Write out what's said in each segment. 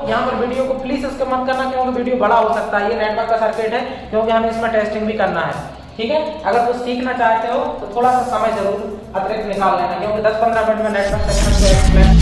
यहाँ पर वीडियो को प्लीज स्किप मत करना, क्योंकि वीडियो बड़ा हो सकता है। ये नेटवर्क का सर्किट है, क्योंकि हमें इसमें टेस्टिंग भी करना है, ठीक है। अगर कुछ सीखना चाहते हो तो थोड़ा सा समय जरूर अतिरिक्त निकाल लेना, क्योंकि 10-15 मिनट में नेटवर्क सेक्शन को एक्सप्लेन।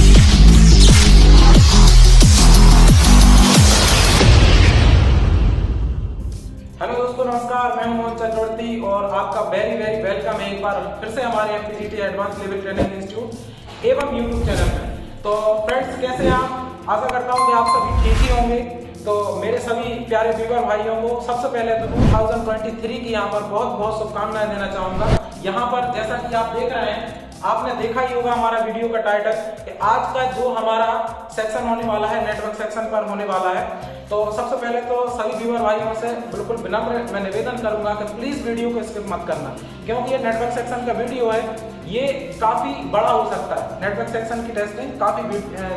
हेलो दोस्तों, नमस्कार। मैं हूं मोहन चक्रवर्ती और आपका वेरी वेरी वेलकम है एक बार फिर से हमारे एमपीजीटी एडवांस लेवल ट्रेनिंग इंस्टीट्यूट एवं यूट्यूब चैनल में। तो फ्रेंड्स, कैसे हैं आप? आशा करता हूं कि आप सभी ठीक ही होंगे। तो मेरे सभी प्यारे व्यूअर भाइयों को सबसे पहले तो 2023 की यहाँ पर बहुत बहुत शुभकामनाएं देना चाहूंगा। यहाँ पर जैसा कि आप देख रहे हैं, आपने देखा ही होगा हमारा वीडियो का टाइटल कि आज का जो हमारा सेक्शन होने वाला है, नेटवर्क सेक्शन पर होने वाला है। तो सबसे पहले तो सभी व्यूअर भाइयों से बिल्कुल विनम्र मैं निवेदन करूंगा कि प्लीज वीडियो को स्किप मत करना, क्योंकि ये नेटवर्क सेक्शन का वीडियो है, ये काफी बड़ा हो सकता है। नेटवर्क सेक्शन की टेस्टिंग काफी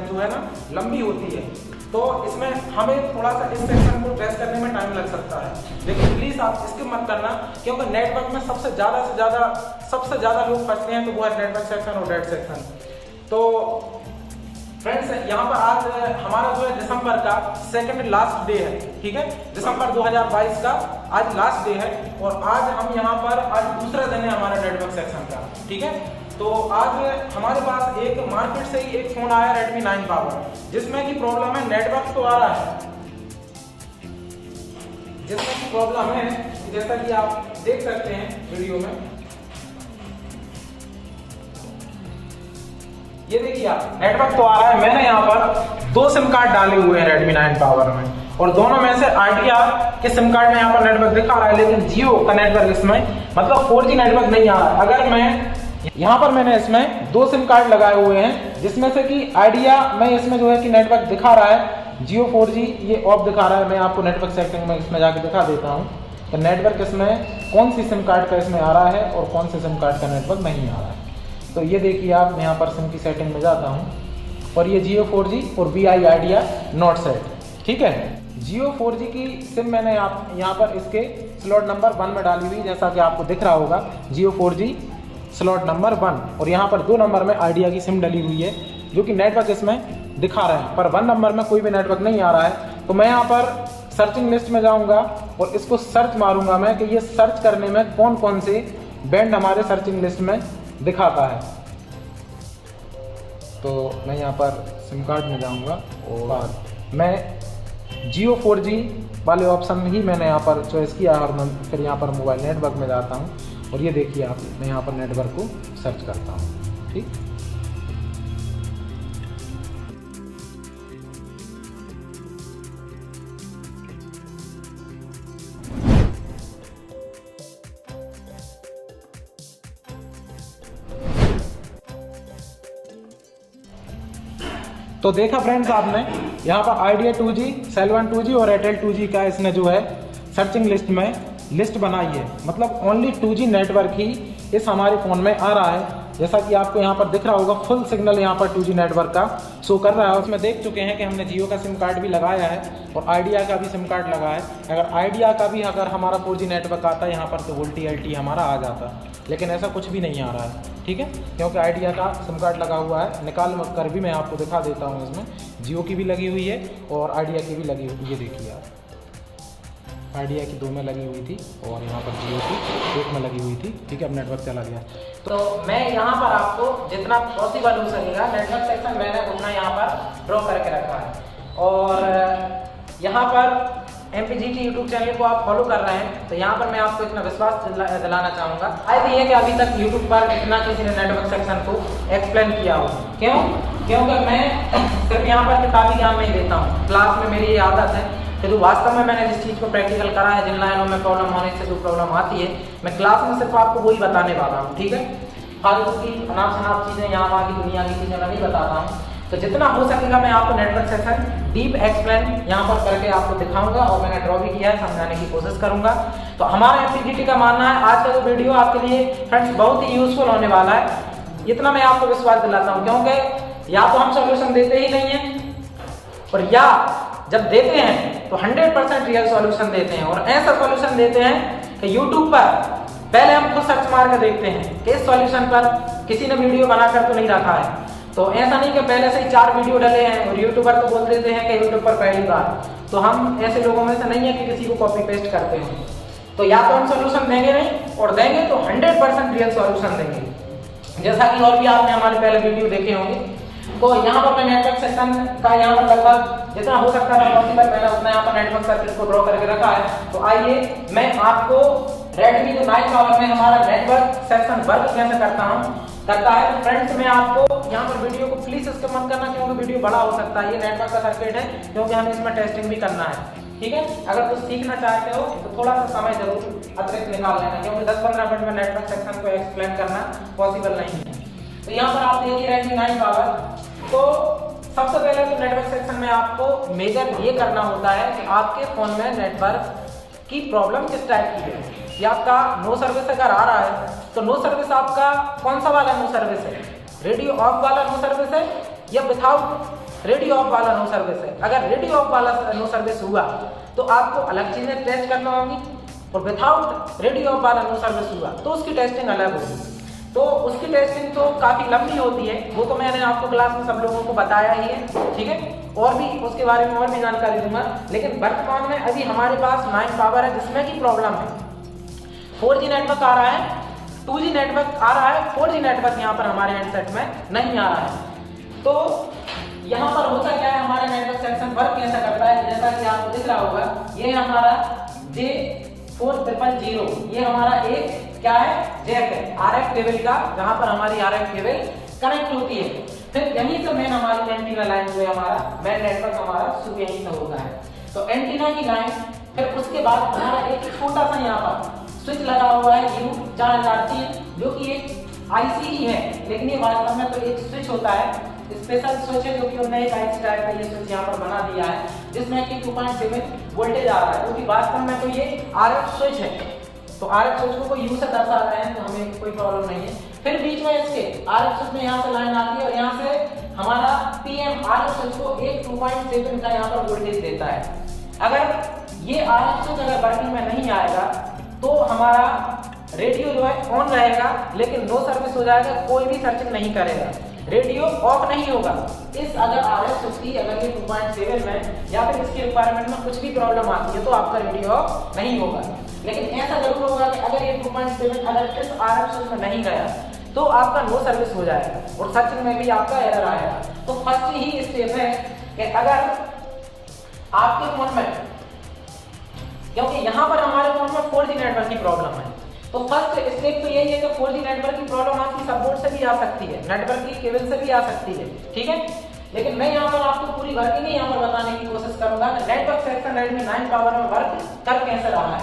जो है ना लंबी होती है, तो इसमें हमें थोड़ा सा इस सेक्शन को टेस्ट करने में टाइम लग सकता है। लेकिन प्लीज आप स्किप मत करना, क्योंकि नेटवर्क में सबसे ज्यादा लोग फंसते हैं, तो वो है नेटवर्क सेक्शन और डेट सेक्शन। तो फ्रेंड्स, यहाँ पर आज हमारा जो है दिसंबर का सेकंड लास्ट डे है, ठीक है। दिसंबर 2022 का आज लास्ट डे है और आज हम यहाँ पर आज दूसरा दिन है हमारा नेटवर्क सेक्शन का, ठीक है। तो आज हमारे पास एक मार्केट से ही एक फोन आया Redmi 9 Power, जिसमें की प्रॉब्लम है नेटवर्क तो आ रहा है, जिसमें की प्रॉब्लम है जैसा कि आप देख सकते हैं वीडियो में। ये देखिए आप, नेटवर्क तो आ रहा है। मैंने यहाँ पर 2 सिम कार्ड डाले हुए हैं Redmi 9 Power में, और दोनों में से आइडिया के सिम कार्ड में यहाँ पर नेटवर्क दिखा रहा है, लेकिन जियो का नेटवर्क इसमें मतलब 4G नेटवर्क नहीं आ रहा है। अगर मैं यहाँ पर मैंने इसमें 2 सिम कार्ड लगाए हुए हैं, जिसमें से कि आइडिया में इसमें जो है कि नेटवर्क दिखा रहा है जियो 4G, ये ऑफ दिखा रहा है। मैं आपको नेटवर्क सेटिंग में इसमें जाके दिखा देता हूँ कि नेटवर्क इसमें कौन सी सिम कार्ड का इसमें आ रहा है और कौन से सिम कार्ड का नेटवर्क नहीं आ रहा है। तो ये देखिए आप, मैं यहाँ पर सिम की सेटिंग में जाता हूँ और ये जियो 4G और VI आइडिया नॉट सेट, ठीक है। जियो 4G की सिम मैंने यहाँ पर इसके स्लॉट नंबर 1 में डाली हुई, जैसा कि आपको दिख रहा होगा जियो 4G स्लॉट नंबर 1, और यहाँ पर 2 नंबर में आइडिया की सिम डली हुई है, जो कि नेटवर्क इसमें दिखा रहे हैं, पर 1 नंबर में कोई भी नेटवर्क नहीं आ रहा है। तो मैं यहाँ पर सर्चिंग लिस्ट में जाऊँगा और इसको सर्च मारूंगा मैं कि ये सर्च करने में कौन कौन से बैंड हमारे सर्चिंग लिस्ट में दिखाता है। तो मैं यहाँ पर सिम कार्ड में जाऊँगा और मैं जियो 4G वाले ऑप्शन ही मैंने यहाँ पर चॉइस किया, और मैं फिर यहाँ पर मोबाइल नेटवर्क में जाता हूँ और ये देखिए आप, मैं यहाँ पर नेटवर्क को सर्च करता हूँ, ठीक। तो देखा फ्रेंड्स आपने, यहाँ पर आइडिया 2G, सेलवन 2G और एयरटेल 2G का इसने जो है सर्चिंग लिस्ट में लिस्ट बनाई है। मतलब ओनली 2G नेटवर्क ही इस हमारे फ़ोन में आ रहा है, जैसा कि आपको यहाँ पर दिख रहा होगा। फुल सिग्नल यहाँ पर 2G नेटवर्क का शो कर रहा है। उसमें देख चुके हैं कि हमने जियो का सिम कार्ड भी लगाया है और आइडिया का भी सिम कार्ड लगाया है। अगर आइडिया का भी अगर हमारा 4G नेटवर्क आता है यहाँ पर, तो वोल्टी LTE हमारा आ जाता, लेकिन ऐसा कुछ भी नहीं आ रहा है, ठीक है, क्योंकि आइडिया का सिम कार्ड लगा हुआ है। निकाल कर भी मैं आपको दिखा देता हूँ, इसमें जियो की भी लगी हुई है और आइडिया की भी लगी हुई है। ये देखिए आप, आइडिया की 2 में लगी हुई थी और यहाँ पर जियो की 1 में लगी हुई थी, ठीक है। अब नेटवर्क चला गया। तो मैं यहाँ पर आपको जितना पॉसिबल हो सकेगा नेटवर्क सेक्शन मैंने उतना यहाँ पर ड्रॉ करके रखा है। और यहाँ पर एमपीजीटी यूट्यूब चैनल को आप फॉलो कर रहे हैं, तो यहाँ पर मैं आपको इतना विश्वास दिलाना चाहूँगा, शायद ये कि अभी तक यूट्यूब पर इतना किसी ने नेटवर्क सेक्शन को एक्सप्लेन किया हो। क्योंकि मैं सिर्फ यहाँ पर किताबी ज्ञान नहीं देता हूँ, क्लास में मेरी ये आदत है कि जो वास्तव में मैंने जिस चीज़ को प्रैक्टिकल करा है, जिन लाइनों में प्रॉब्लम होने से जो प्रॉब्लम आती है, मैं क्लास में सिर्फ आपको वही बताने वाला हूँ, ठीक है। फालतू की अनाप शनाप चीज़ें, यहाँ वहाँ की दुनिया की चीज़ें मैं नहीं बताता हूँ। तो जितना हो सकेगा मैं आपको नेटवर्क सेक्शन डीप एक्सप्लेन यहाँ पर करके आपको दिखाऊंगा, और मैंने ड्रॉ भी किया है, समझाने की कोशिश करूंगा। तो हमारा एमपीजीटी का मानना है आज का जो वीडियो आपके लिए फ्रेंड्स बहुत ही यूजफुल होने वाला है, इतना मैं आपको विश्वास दिलाता हूँ। क्योंकि या तो हम सोल्यूशन देते ही नहीं है, और या जब देते हैं तो 100% रियल सॉल्यूशन देते हैं, और ऐसा सॉल्यूशन देते हैं कि यूट्यूब पर पहले हम खुद सर्च मार कर देखते हैं कि इस सॉल्यूशन पर किसी ने वीडियो बनाकर तो नहीं रखा है। तो ऐसा नहीं कि पहले से ही 4 वीडियो डले हैं और यूट्यूबर तो बोल देते हैं कि यूट्यूब पर पहली बार, तो हम ऐसे लोगों में से नहीं है कि किसी को कॉपी पेस्ट करते हैं। तो या तो हम सोल्यूशन देंगे नहीं, और देंगे तो 100% रियल सोल्यूशन देंगे। जैसा कि और भी आपने हमारे पहले वीडियो देखे होंगे। तो यहाँ पर मैं नेटवर्क सेक्शन का यहाँ पर लगभग जितना हो सकता है पॉसिबल मैंने उतना यहाँ पर नेटवर्क सर्किट को ड्रॉ करके रखा है। तो आइए मैं आपको Redmi जो 9 पावर में हमारा नेटवर्क सेक्शन वर्क कैसे करता है। तो फ्रेंड्स मैं आपको यहाँ पर वीडियो को प्लीज स्किप मत करना, क्योंकि वीडियो बड़ा हो सकता है। ये नेटवर्क का सर्किट है, क्योंकि हमें इसमें टेस्टिंग भी करना है, ठीक है। अगर कुछ सीखना चाहते हो तो थोड़ा सा समय जरूर अतिरिक्त निकाल लेना, क्योंकि 10-15 मिनट में नेटवर्क सेक्शन को एक्सप्लेन करना पॉसिबल नहीं है। तो यहाँ पर आप देखिए Redmi 9 पावर। तो सबसे पहले तो नेटवर्क सेक्शन में आपको मेजर ये करना होता है कि आपके फोन में नेटवर्क की प्रॉब्लम किस टाइप की है। या आपका नो सर्विस अगर आ रहा है तो नो सर्विस आपका कौन सा वाला नो सर्विस है, रेडियो ऑफ वाला नो सर्विस है या विथआउट रेडियो ऑफ वाला नो सर्विस है। अगर रेडियो ऑफ वाला नो सर्विस हुआ तो आपको अलग चीजें टेस्ट करना होगी, और विथआउट रेडियो ऑफ वाला नो सर्विस हुआ तो उसकी टेस्टिंग अलग होगी। तो उसकी टेस्टिंग तो काफी लंबी होती है, वो तो मैंने आपको क्लास में सब लोगों को बताया ही है, ठीक है। और भी उसके बारे में और भी जानकारी दूंगा, लेकिन वर्तमान में अभी हमारे पास 9 पावर है जिसमें की प्रॉब्लम है 4G नेटवर्क आ रहा है, 2G नेटवर्क आ रहा है, 4G नेटवर्क यहाँ पर हमारे हैंडसेट में नहीं आ रहा है। तो यहाँ पर होता क्या है, हमारा नेटवर्क सेक्शन वर्क कैसा करता है, जैसा कि आपको दिख रहा होगा ये हमारा J4000, ये हमारा एक क्या है जैक है RF केबल का, जहाँ पर हमारी RF केबल कनेक्ट होती है। फिर यहीं से मेन हमारी एंटीना लाइन हुई, हमारा मेन नेटवर्क हमारा शुरू यहीं से होता है। तो एंटीना की लाइन, फिर उसके बाद हमारा एक छोटा सा यहाँ पर स्विच लगा हुआ है U4003, जो कि एक आईसी ही है, लेकिन ये वास्तव में तो एक स्विच होता है, स्पेशल स्विच है, जो कि उन्होंने एक आईसी टाइप का ये स्विच यहाँ पर बना दिया है, जिसमें कि 2.7 वोल्टेज आ रहा है, क्योंकि वास्तव में तो ये RF स्विच है। तो RF स्विच को कोई U से दर्शा रहे हैं तो हमें कोई प्रॉब्लम नहीं है। फिर बीच में इसके RF स्विच में यहाँ से लाइन आती है, और यहाँ से हमारा PM RF स्विच को एक 2.7 का यहाँ पर वोल्टेज देता है। अगर ये RF स्विच अगर वर्किंग में नहीं आएगा तो हमारा रेडियो जो है ऑन रहेगा, लेकिन नो सर्विस हो जाएगा, कोई भी सर्चिंग नहीं करेगा, रेडियो ऑफ नहीं होगा। इस अगर RF स्विच की अगर ये 2.7 में या फिर इसकी रिक्वायरमेंट में कुछ भी प्रॉब्लम आती है तो आपका रेडियो ऑफ नहीं होगा। लेकिन ऐसा जरूर होगा कि अगर ये 2.7 अगर इस RF स्विच में नहीं गया तो आपका नो सर्विस हो जाएगा और सर्चिंग में भी आपका एरर आएगा। तो फर्स्ट ही स्टेप है कि अगर आपके फोन में, क्योंकि यहाँ पर हमारे फोन में 4G नेटवर्क की प्रॉब्लम है, तो फर्स्ट स्टेप तो यही है कि 4G नेटवर्क की प्रॉब्लम आपकी सब बोर्ड से भी आ सकती है, नेटवर्क की केबल से भी आ सकती है, ठीक है। लेकिन मैं यहाँ पर आपको पूरी वर्किंग ही यहाँ पर बताने की कोशिश करूंगा कि नेटवर्क सेक्शन Redmi 9 पावर में वर्क कर कैसे रहा है।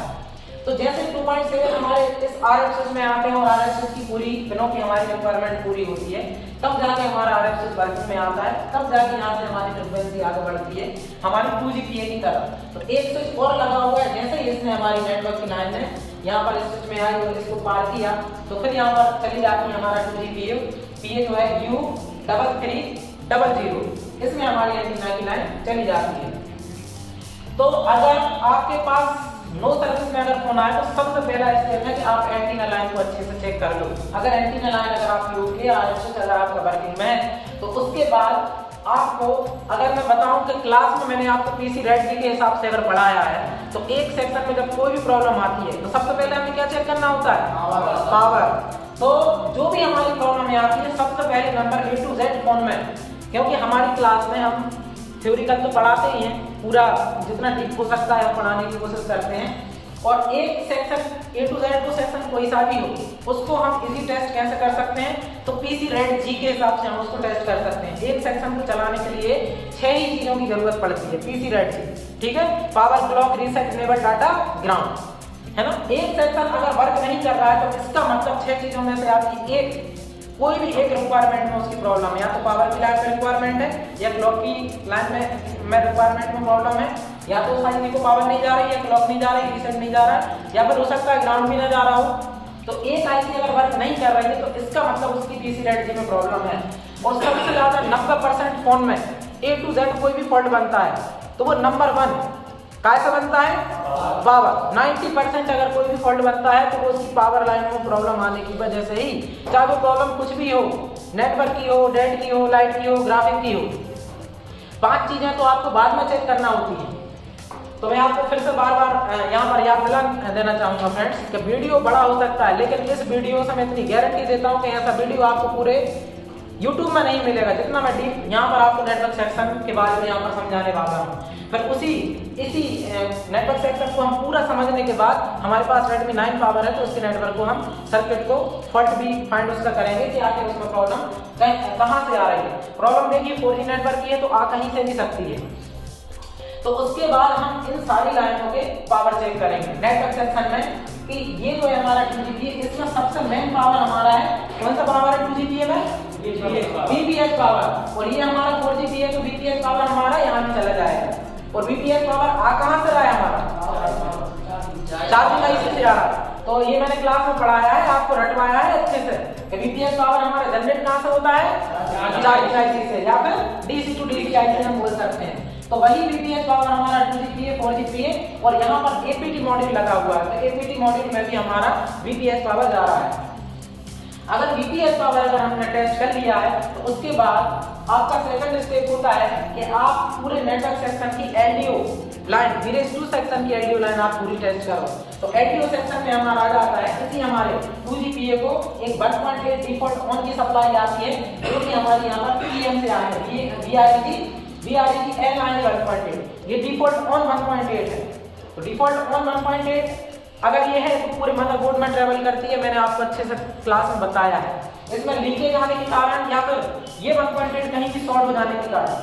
तो जैसे 2.7 हमारे इस RF स्विच में आते हैं और RF स्विच की पूरी पिनों की हमारी रिक्वायरमेंट पूरी होती है, तब जाके हमारा RF स्विच वर्किंग में आता है, तब जाके यहाँ से हमारी फ्रीक्वेंसी आगे बढ़ती है हमारी 2G PA की तरफ। तो एक स्विच और लगा हुआ है, जैसे ही इसने हमारी नेटवर्क की लाइन में यहाँ पर इस स्विच में आई और इसको पार किया तो फिर यहाँ पर चली जाती है हमारा 2G PA जो है U3300, इसमें हमारी एंटीना की लाइन चली जाती है। तो अगर आपके पास नो सर्विस में अगर फोन आए तो सबसे पहला स्टेप है कि आप एंटीना लाइन को अच्छे से चेक कर लो। अगर एंटीना लाइन अगर आपकी ओके अगर आपका वर्किंग में है तो उसके बाद आपको, अगर मैं बताऊं कि क्लास में मैंने आपको PC Redmi के हिसाब से अगर पढ़ाया है तो एक सेक्शन में जब कोई भी प्रॉब्लम आती है तो सबसे पहले हमें क्या चेक करना होता है, पावर। तो जो भी हमारी प्रॉब्लम आती है सबसे पहले number A to Z phone में, क्योंकि हमारी क्लास में हम थ्योरिकल तो पढ़ाते ही हैं, पूरा जितना डीप हो सकता है हम पढ़ाने की कोशिश करते हैं, और एक सेक्शन A to Z को सेक्शन कोई सा भी हो उसको हम इजी टेस्ट कैसे कर सकते हैं, तो PC Red G के हिसाब से हम उसको टेस्ट कर सकते हैं। एक सेक्शन को चलाने के लिए 6 ही चीजों की जरूरत पड़ती है PC Red G, ठीक है। Power, clock, reset, enable, data, ground, है ना। एक सेक्शन अगर वर्क नहीं कर रहा है तो इसका मतलब 6 चीजों में से आपकी एक कोई भी एक रिक्वायरमेंट में उसकी प्रॉब्लम है, या तो पावर की लाइन में रिक्वायरमेंट है, या क्लॉक की लाइन में रिक्वायरमेंट में प्रॉब्लम है, या तो साइड को पावर नहीं जा रही है, क्लॉक नहीं जा रही, रीसेट नहीं जा रहा है, या फिर हो सकता है ग्राउंड भी ना जा रहा हो। तो एक आईसी अगर वर्क नहीं कर रही है तो इसका मतलब उसकी PC Red G में प्रॉब्लम है। और सबसे ज्यादा 90% फोन में A to Z कोई भी फॉल्ट बनता है तो वो नंबर 1 कैसे बनता है? पावर 90% अगर कोई भी फॉल्ट बनता है तो वो उसकी पावर लाइन में प्रॉब्लम आने की वजह से ही, चाहे वो प्रॉब्लम कुछ भी हो, नेटवर्क की हो, डेट की हो, लाइट की हो, ग्राफिक की हो, 5 चीजें तो आपको बाद में चेक करना होती है। तो मैं आपको फिर से बार बार यहाँ पर याद दिला देना चाहूंगा फ्रेंड्स कि वीडियो बड़ा हो सकता है, लेकिन इस वीडियो से मैं इतनी गारंटी देता हूँ कि ऐसा वीडियो आपको पूरे YouTube में नहीं मिलेगा जितना मैं डीप यहाँ पर आपको नेटवर्क सेक्शन के बारे में यहाँ पर समझाने वाला हूँ। फिर इसी नेटवर्क सेक्शन को हम पूरा समझने के बाद हमारे पास Redmi 9 पावर है, तो उसके नेटवर्क को हम सर्किट को फॉल्ट भी फाइंड उसका करेंगे कि आखिर उसमें प्रॉब्लम कहाँ से आ रही है। प्रॉब्लम देखिए 4G नेटवर्क की है तो आ कहीं से भी सकती है। तो उसके बाद हम इन सारी लाइनों के पावर चेक करेंगे नेटवर्क सेक्शन में कि ये जो है हमारा 2GPA, इसमें सबसे मेन पावर हमारा है, कौन सा पावर है 2GPA में? VPH power. और ये हमारा 4GPA तो VPH पावर हमारा यहाँ पे चला जाएगा। और VPH पावर आ कहाँ से रहा है हमारा? चार्जिंग आईसी से आ रहा है। तो ये मैंने क्लास में पढ़ाया है, आपको रटवाया है अच्छे से कि VPH पावर हमारा जनरेट कहाँ से होता है? चार्जिंग आईसी से, या फिर DC to DC आईसी हम बोल सकते हैं। तो वही VPH पावर हमारा 2GPA 4GPA और यहाँ पर APT मॉड्यूल लगा हुआ है, तो APT मॉड्यूल में भी हमारा VPH पावर जा रहा है। अगर VPH पावर अगर हमने टेस्ट कर लिया है तो उसके बाद आपका सेकंड स्टेप होता है कि आप पूरे नेटवर्क सेक्शन की LDO लाइन, VRES2 सेक्शन की LDO लाइन आप पूरी टेस्ट करो। तो LDO सेक्शन में हमारा आ जाता है इसी हमारे 2GPA को एक 1.8 डिफॉल्ट ऑन की सप्लाई आती है, जो कि हमारी यहाँ पर PEM से आए हैं, VRE की N आए 1.8, ये डिफॉल्ट ऑन 1.8 है। तो डिफॉल्ट ऑन 1.8 अगर ये है तो पूरे मदरबोर्ड में ट्रेवल करती है, मैंने आपको अच्छे से क्लास में बताया है। इसमें लीकेज आने के कारण या फिर ये 1.8 कहीं भी शॉर्ट हो जाने के कारण,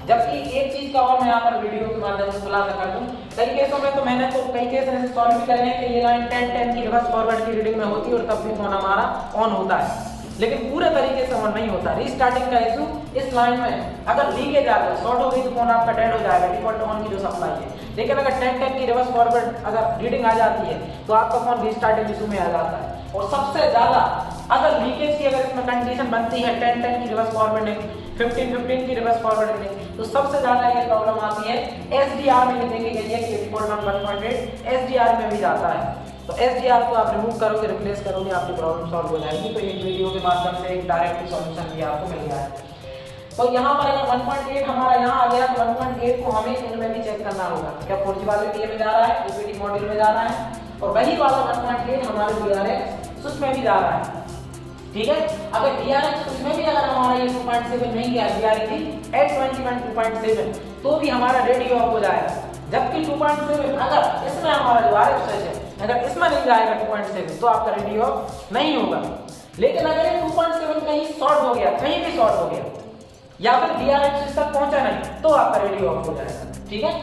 जबकि एक चीज का और मैं यहाँ पर वीडियो के माध्यम से खुलासा कर दूं, कई केसों में तो मैंने तो कई केस ऐसे सॉल्व भी करे हैं कि ये लाइन 10-10 की रिवर्स फॉरवर्ड की रीडिंग में होती है और तब भी फोन हमारा ऑन होता है, लेकिन पूरे तरीके से ऑन नहीं होता। रीस्टार्टिंग का इशू इस लाइन में अगर लीकेज आ जाए, शॉर्ट हो गई तो फोन आपका डेड हो जाएगा, डिफॉल्ट ऑन की जो सप्लाई है। लेकिन अगर 10-10 की रिवर्स फॉरवर्ड अगर रीडिंग आ जाती है तो आपका फोन रीस्टार्टिंग इशू में आ जाता है। और सबसे ज्यादा अगर लीकेज की अगर इसमें कंडीशन बनती है 10-10 की रिवर्स फॉरवर्डिंग, 15-15 की रिवर्स फॉरवर्डिंग, तो सबसे ज्यादा ये प्रॉब्लम आती है SDR में। देखेंगे कि ये डिफॉल्ट ऑन 1.8 SDR में भी जाता है। तो SDR को आप रिमूव करोगे, रिप्लेस करोगे, आपकी प्रॉब्लम सॉल्व हो जाएगी। तो एक वीडियो के माध्यम से एक डायरेक्ट सॉल्यूशन भी आपको मिल गया है। तो यहाँ पर अगर 1.8 हमारा यहाँ आ गया तो 1.8 को हमें इनमें भी चेक करना होगा, क्या 4G वाले PA में जा रहा है, APT मॉड्यूल में जा रहा है, और वही वाला 1.8 हमारे DRX स्विच में भी जा रहा है। ठीक है, अगर DRX स्विच में भी अगर हमारा ये 2.7 नहीं गया, DRX 821 2.7, तो भी हमारा रेडियो ऑफ हो जाएगा। जबकि 2.7 अगर इसमें हमारा जो RF स्विच है अगर इसमें नहीं जाएगा 2.7 तो आपका रेडियो ऑफ नहीं होगा। लेकिन अगर ये 2.7 कहीं शॉर्ट हो गया, कहीं भी शॉर्ट हो गया, या फिर DRX स्विच तक पहुंचा नहीं, तो आपका रेडियो ऑफ हो जाएगा। ठीक है,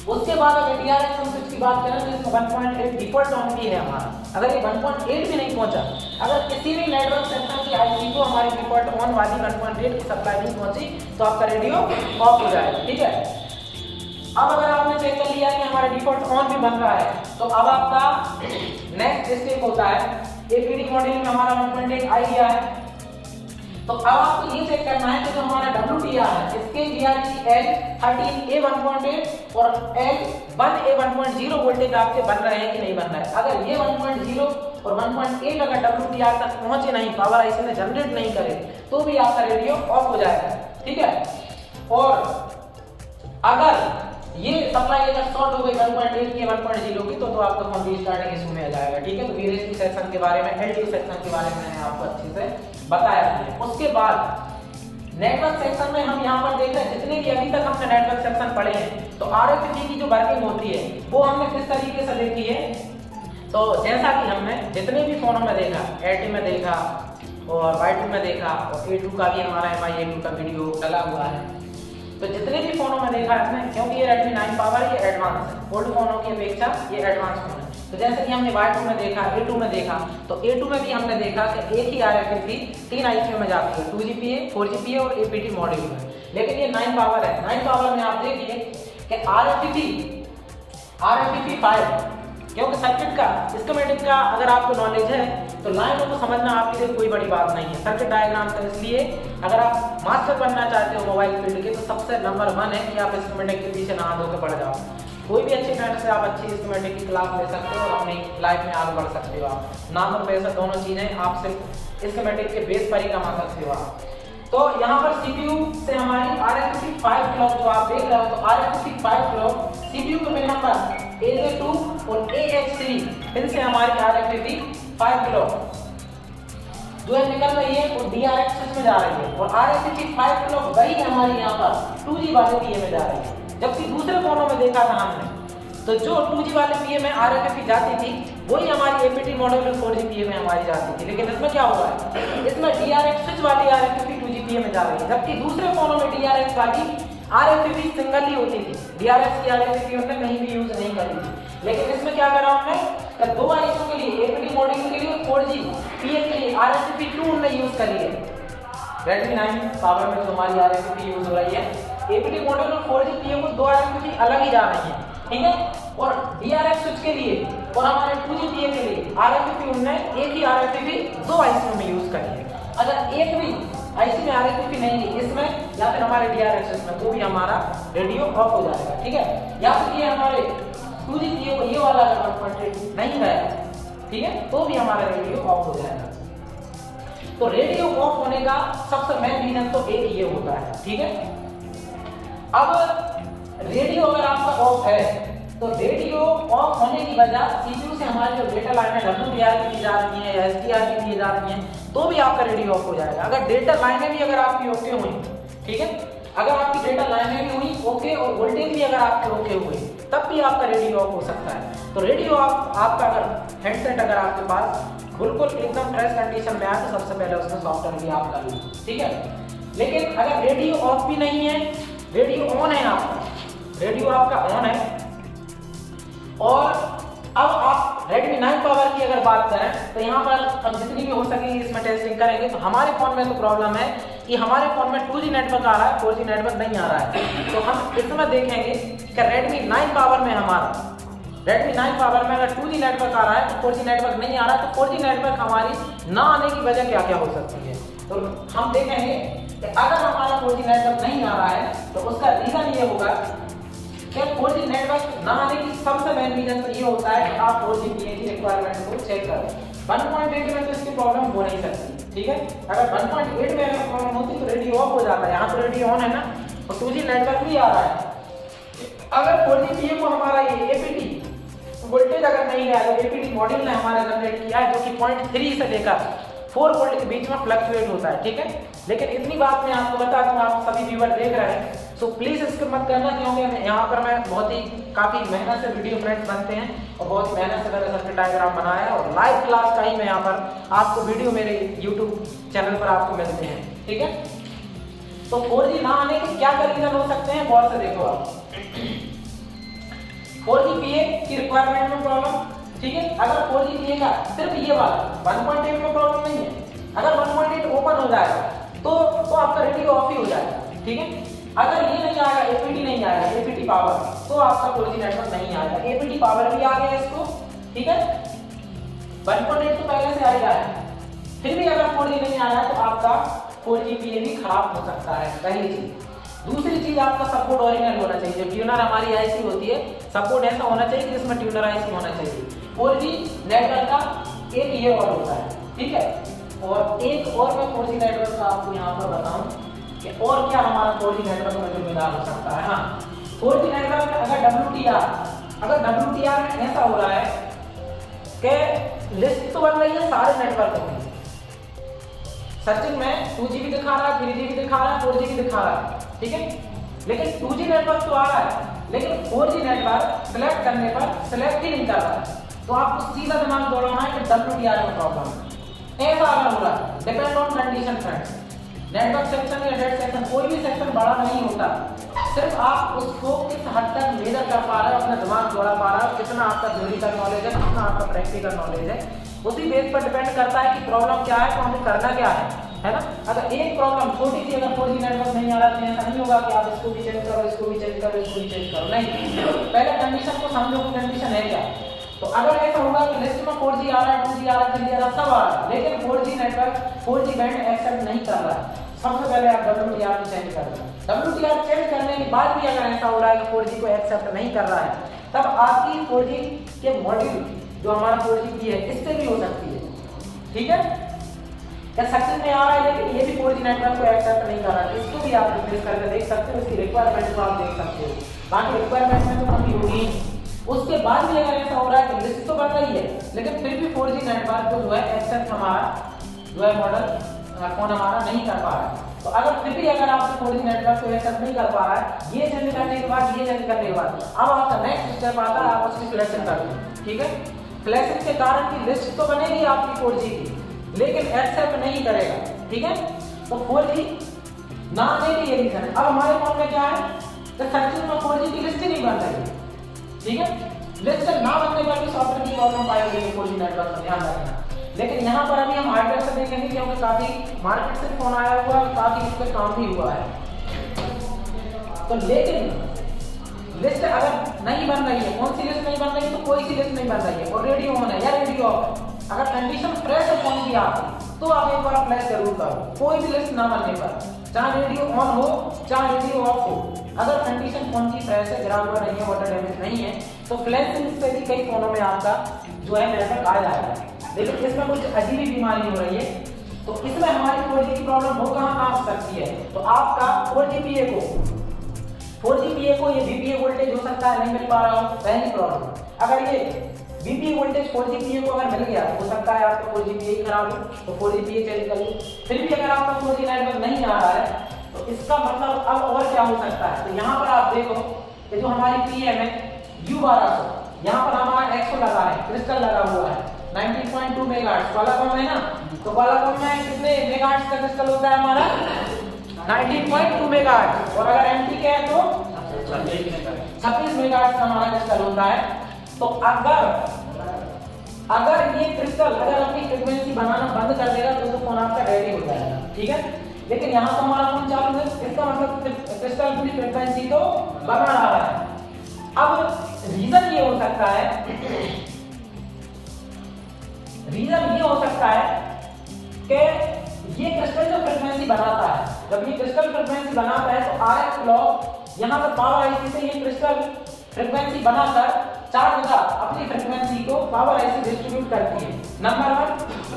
उसके बाद अगर DRX स्विच की बात करें तो इसमें 1.8 डिफॉल्ट ऑन भी है हमारा। अगर ये 1.8 भी नहीं पहुंचा, अगर किसी भी नेटवर्क सेक्शन की आईसी को हमारी डिफॉल्ट ऑन वाली 1.8 की सप्लाई नहीं पहुंची तो आपका रेडियो ऑफ हो जाएगा। ठीक है, अब अगर आपने चेक कर लिया कि हमारा डिफॉल्ट ऑन भी बन रहा है, तो अब आपका नेक्स्ट स्टेप होता है APT मॉड्यूल में हमारा 1.8 आ गया है, तो अब आपको ये चेक करना है कि जो हमारा WTR है इसके L13A 1.8 और L1A 1.0 वोल्टेज आपके बन रहे हैं कि नहीं बन रहे हैं। अगर ये 1.0 और 1.8 अगर WTR तक पहुंचे नहीं, पावर आईसी में जनरेट नहीं करे, तो भी आपका रेडियो ऑफ हो जाएगा। ठीक है, और अगर ये सप्लाई अगर शॉर्ट हो गई 1.8 की 1.0 की तो आपका फोन रीस्टार्टिंग इशू में आ जाएगा। ठीक है, तो VRES2 सेक्शन के बारे में, LDO सेक्शन के बारे में मैंने आपको अच्छे से बताया है। उसके बाद नेटवर्क सेक्शन में हम यहाँ पर देख रहे हैं जितने भी अभी तक हमने नेटवर्क सेक्शन पढ़े हैं, तो RFID की जो वर्किंग होती है वो हमने किस तरीके से देखी है। तो जैसा कि हमने जितने भी फोनों में देखा, Airtel में देखा और Y2 में देखा, और A2 का भी हमारा MI A2 का वीडियो डला हुआ है, तो जितने भी फोनों में देखा है, क्योंकि ये Redmi 9 पावर ये एडवांस है, ओल्ड फोनों की अपेक्षा ये एडवांस फोन है। तो जैसे कि हमने Y2 में देखा, A2 में देखा, तो A2 में भी हमने देखा कि एक ही RFID 3 आईसीओ में जाती है, 2GPA 4GPA और APT मॉड्यूल में। लेकिन ये 9 पावर है, 9 पावर में आप देखिए कि RFID 5, क्योंकि सर्किट का स्कीमेटिक का अगर आपको नॉलेज है तो लाइनों को समझना आपके लिए कोई बड़ी बात नहीं है। सर्किट डायग्राम का इसलिए अगर आप मास्टर बनना चाहते हो मोबाइल फील्ड के, तो सबसे नंबर 1 है कि आप स्कीमेटिक के पीछे नहा धो के पड़ जाओ। कोई भी अच्छे फ्रेंड से आप अच्छी स्कीमेटिक की क्लास ले सकते हो और अपनी लाइफ में आगे बढ़ सकते हो। आप नाम और पैसा दोनों चीजें आप सिर्फ स्कीमेटिक के बेस पर ही कमा सकते हो आप। तो यहाँ पर CPU से हमारी RS-55 क्लॉक जो आप देख रहे हो, तो RS-55 क्लॉक CPU के पिन नंबर AJ2 और AH3 पिन से हमारी RS-55 क्लॉक जो है निकल रही है और DRX स्विच में जा रही है, और RS-55 क्लॉक वही हमारी यहाँ पर 2G वाले PA में जा रही है। जबकि दूसरे फोनों में देखा था हमने, तो जो 2G वाले PA में RFFE जाती थी वही हमारी APT मॉडल 4G PA में हमारी जाती थी। लेकिन इसमें क्या हुआ है, इसमें DRX स्विच वाली RFFE 2G PA में जा रही है, जबकि दूसरे फोनों में DRX वाली RFFE सिंगल ही होती थी। DRX की RFFE उन्होंने कहीं भी यूज नहीं करी थी। लेकिन इसमें क्या करा हमने, दो आईसी के लिए APT मॉडल के लिए 4G PA के लिए RFFE 2 उन्होंने यूज करी है। Redmi 9 पावर में जो हमारी RFFE यूज हो रही है, APT मॉडल और 4G PA को दो RFFE अलग ही जा रही है, ठीक है। और DRX स्विच के लिए और हमारे 2G PA के लिए RFFE उन्होंने एक ही RFFE दो आईसी में यूज करी है। अगर एक भी आईसी में RFFE नहीं है इसमें या फिर हमारे DRX स्विच में, तो भी हमारा रेडियो ऑफ हो जाएगा, ठीक है। या फिर ये हमारे 2G PA को ये वाला अगर कॉन्टेक्ट नहीं है, ठीक है, तो भी हमारा रेडियो ऑफ हो जाएगा। तो रेडियो ऑफ होने का सबसे मेन रीजन तो एक ये होता है, ठीक है। अब रेडियो अगर आपका ऑफ है, तो रेडियो ऑफ होने की वजह CPU से हमारी जो डेटा लाइनें WDR की दी जा रही हैं या SDR की दी जा रही हैं, तो भी आपका रेडियो ऑफ हो जाएगा। अगर डेटा लाइनें भी अगर आपकी ओके हुई, ठीक है, अगर आपकी डेटा लाइनें भी हुई ओके और वोल्टेज भी अगर आपके ओके हुए, तब भी आपका रेडियो ऑफ हो सकता है। तो रेडियो ऑफ आपका अगर हेडसेट अगर आपके पास बिल्कुल एकदम फ्रेश कंडीशन में आए, तो सबसे पहले उसमें सॉफ्टवेयर भी आप कर लो, ठीक है। लेकिन अगर रेडियो ऑफ भी नहीं है, रेडियो ऑन है, आपका रेडियो आपका ऑन है, और अब आप Redmi 9 पावर की अगर बात करें, तो यहाँ पर हम जितनी भी हो सकेगी इसमें टेस्टिंग करेंगे। तो हमारे फोन में तो प्रॉब्लम है कि हमारे फोन में 2G नेटवर्क आ रहा है, 4G नेटवर्क नहीं आ रहा है। तो हम इसमें देखेंगे कि Redmi 9 पावर में Redmi 9 पावर में अगर 2G नेटवर्क आ रहा है, तो 4G नेटवर्क नहीं आ रहा है, तो 4G नेटवर्क हमारी ना आने की वजह क्या क्या हो सकती है। तो हम देखेंगे कि अगर हमारा 4G नेटवर्क नहीं आ रहा है, तो उसका रीजन ये होगा कि 4G नेटवर्क ना आने की सबसे मेन रीजन तो ये होता है कि आप 4G PA की रिक्वायरमेंट को चेक करें। 1.8 में तो इसकी प्रॉब्लम हो नहीं सकती, ठीक है। अगर 1.8 में अगर प्रॉब्लम होती तो रेडियो ऑफ हो जाता है। यहाँ तो रेडियो ऑन है ना, और 2G नेटवर्क भी आ रहा है। अगर 4G PA को हमारा ये APT वोल्टेज अगर नहीं गया, तो APT मॉड्यूल ने हमारा जनरेट किया है, जो कि 0.3 से लेकर 4 वोल्ट के बीच में फ्लक्चुएट होता है, ठीक है। लेकिन इतनी बात मैं आपको बता दूं, आप सभी व्यूअर देख रहे हैं, सो प्लीज इसको मत करना, क्योंकि यहाँ पर मैं बहुत ही काफी मेहनत से वीडियो फ्रेंड्स बनते हैं और बहुत मेहनत से मैंने सर्किट डायग्राम बनाया है, और लाइव क्लास का ही मैं यहाँ पर आपको वीडियो मेरे YouTube चैनल पर आपको मिलते हैं, ठीक है। तो 4G ना आने के क्या रीजन हो सकते हैं, गौर से देखो आप। 4G PA की रिक्वायरमेंट में प्रॉब्लम, ठीक है। अगर 4G PA का सिर्फ ये वाला 1.8 में प्रॉब्लम नहीं है, अगर 1.8 ओपन हो जाएगा तो आपका रेडियो ऑफ ही हो जाएगा, ठीक है। अगर ये नहीं आएगा, APT नहीं आएगा, APT पावर, तो आपका 4G नेटवर्क नहीं आएगा। APT पावर भी आ गया इसको, ठीक है। 1.8 तो पहले से आ गया है, फिर भी अगर 4G नहीं आ रहा है, तो आपका 4G PA भी खराब हो सकता है, पहली चीज। दूसरी चीज, आपका सपोर्ट ओरिजिनल होना चाहिए। जो ट्यूनर हमारी आईसी होती है, सपोर्ट ऐसा होना चाहिए कि इसमें ट्यूनर आईसी होना चाहिए। 4G नेटवर्क का एक ये और होता है, ठीक है। और एक और मैं 4G नेटवर्क का आपको यहाँ पर बताऊं कि और क्या हमारा 4G नेटवर्क में जिम्मेदार हो सकता है। हाँ, 4G नेटवर्क में अगर WTR में ऐसा हो रहा है कि लिस्ट तो बन रही है सारे नेटवर्क की, सर्चिंग में 2G भी दिखा रहा है, 3G भी दिखा रहा है, 4G भी दिखा रहा है, ठीक है। लेकिन 2G नेटवर्क तो आ रहा है, लेकिन 4G नेटवर्क सिलेक्ट करने पर सिलेक्ट ही नहीं कर रहा है। तो आपको सीधा दिमाग दौड़ाना है कि WTR में प्रॉब्लम है। ऐसा अगर हो रहा है, depend on condition friends. Network section या डेट सेक्शन, कोई भी सेक्शन बड़ा नहीं होता, सिर्फ आप उसको किस हद तक मेजर कर पा रहे हो, अपना दिमाग दौड़ा पा रहे हो, कितना आपका थ्योरिटिकल नॉलेज है, कितना आपका प्रैक्टिकल नॉलेज है, उसी बेस पर डिपेंड करता है कि प्रॉब्लम क्या है, तो हमें करना क्या है ना। अगर एक प्रॉब्लम छोटी सी, अगर 4G नेटवर्क नहीं आ रहा है, ऐसा नहीं होगा कि आप इसको भी चेंज करो, इसको भी चेंज करो, इसको भी चेंज करो, नहीं। पहले कंडीशन को समझो कि कंडीशन है क्या। तो अगर ऐसा होगा कि लिस्ट में 4G आ रहा है, 2G आ रहा है, 3G आ रहा है, सब आ रहा है, लेकिन 4G network 4G band accept नहीं कर रहा है, सबसे पहले आप WTR को चेंज कर दें। WTR चेंज करने के बाद भी अगर ऐसा हो रहा है कि 4G को एक्सेप्ट नहीं कर रहा है, तब आपकी 4G के मॉड्यूल जो हमारा 4G की है इससे भी हो सकती है। ठीक है, क्या सक्सेस में आ रहा है, लेकिन ये भी 4G नेटवर्क को एक्सेप्ट नहीं कर रहा है। इसको भी आप रिप्लेस करके देख सकते हो, इसकी रिक्वायरमेंट को आप देख सकते हो। बाकी रिक्वायरमेंट में तो कमी होगी। उसके बाद भी अगर ऐसा हो रहा है कि लिस्ट तो बन रही है लेकिन फिर भी 4G नेटवर्क को जो है एक्सेप्ट हमारा जो है मॉडल फोन हमारा नहीं कर पा रहा है, तो अगर फिर भी अगर आप 4G नेटवर्क को एक्सेप्ट नहीं कर पा रहा है, ये चेंज करने के बाद ये चेंज करने के बाद अब आपका नेक्स्ट स्टेप आता है, आप उसकी फ्लैशिंग कर दो। ठीक है, फ्लैशिंग के कारण की लिस्ट तो बनेगी आपकी 4G की लेकिन एक्सेप्ट नहीं करेगा। ठीक है, तो 4G ना आने की ये रीजन है। अब हमारे फोन में क्या है, तो सचिन में 4G की लिस्ट ही नहीं बन रही। ठीक है, लिस्ट ना बनने पर भी सॉफ्टवेयर की प्रॉब्लम पाएगी 4G नेटवर्क में, ध्यान रखना। लेकिन यहाँ पर अभी हम हार्डवेयर से देखेंगे क्योंकि काफी मार्केट से फोन आया हुआ है, काफी इस पर काम भी हुआ है। तो लेकिन लिस्ट अगर नहीं बन रही है, कौन सी लिस्ट नहीं बन रही है, तो कोई सी लिस्ट नहीं बन रही है और रेडियो ऑन है या रेडियो ऑफ है, अगर कंडीशन फ्रेश है फोन की आपकी तो आप एक बार फ्लैश जरूर करो। कोई भी लिस्ट ना बनने पर, चाहे रेडियो ऑन हो चाहे रेडियो ऑफ हो, अगर कंडीशन फोन की फ्रेश है, गिरा हुआ नहीं है, वाटर डैमेज नहीं है, तो फ्लैशिंग से भी कई फोनों में आपका जो है नेटवर्क आ जाएगा। लेकिन इसमें कुछ अजीब ही बीमारी हो रही है, तो इसमें हमारी 4G की प्रॉब्लम हो कहाँ आ सकती है, तो आपका 4GPA को ये VPA वोल्टेज हो सकता है नहीं मिल पा रहा हो, पहली प्रॉब्लम। अगर ये VPA वोल्टेज 4GPA को अगर मिल गया तो हो सकता है आपका 4GPA खराब हो, तो 4GPA चेंज कर लो। फिर भी अगर आपका 4G नेटवर्क नहीं आ रहा है तो इसका मतलब अब और क्या हो सकता है, तो यहाँ पर आप देखो कि जो हमारी PM है U1200, यहाँ पर हमारा 100 लगा है, क्रिस्टल लगा हुआ है 19.2 मेगाहर्ट्ज। क्वालाकॉम है ना, तो क्वालाकॉम में कितने मेगाहर्ट्ज का क्रिस्टल होता है हमारा 19.2 मेगाहर्ट्ज, और अगर MTK है तो 26 मेगाहर्ट्ज का हमारा क्रिस्टल होता है। तो अगर ये क्रिस्टल अगर अपनी फ्रीक्वेंसी बनाना बंद कर देगा तो फोन आपका रेडी हो जाएगा। ठीक है, लेकिन यहाँ तो हमारा फोन चालू है, इसका मतलब क्रिस्टल अपनी फ्रीक्वेंसी तो बना रहा है। अब रीजन ये हो सकता है कि ये क्रिस्टल जो फ्रीक्वेंसी बनाता है, जब ये क्रिस्टल फ्रीक्वेंसी बनाता है तो RF क्लॉक यहाँ पर पावर IC से ये क्रिस्टल फ्रीक्वेंसी बनाकर 4 जगह अपनी फ्रीक्वेंसी को पावर IC डिस्ट्रीब्यूट करती है। नंबर 1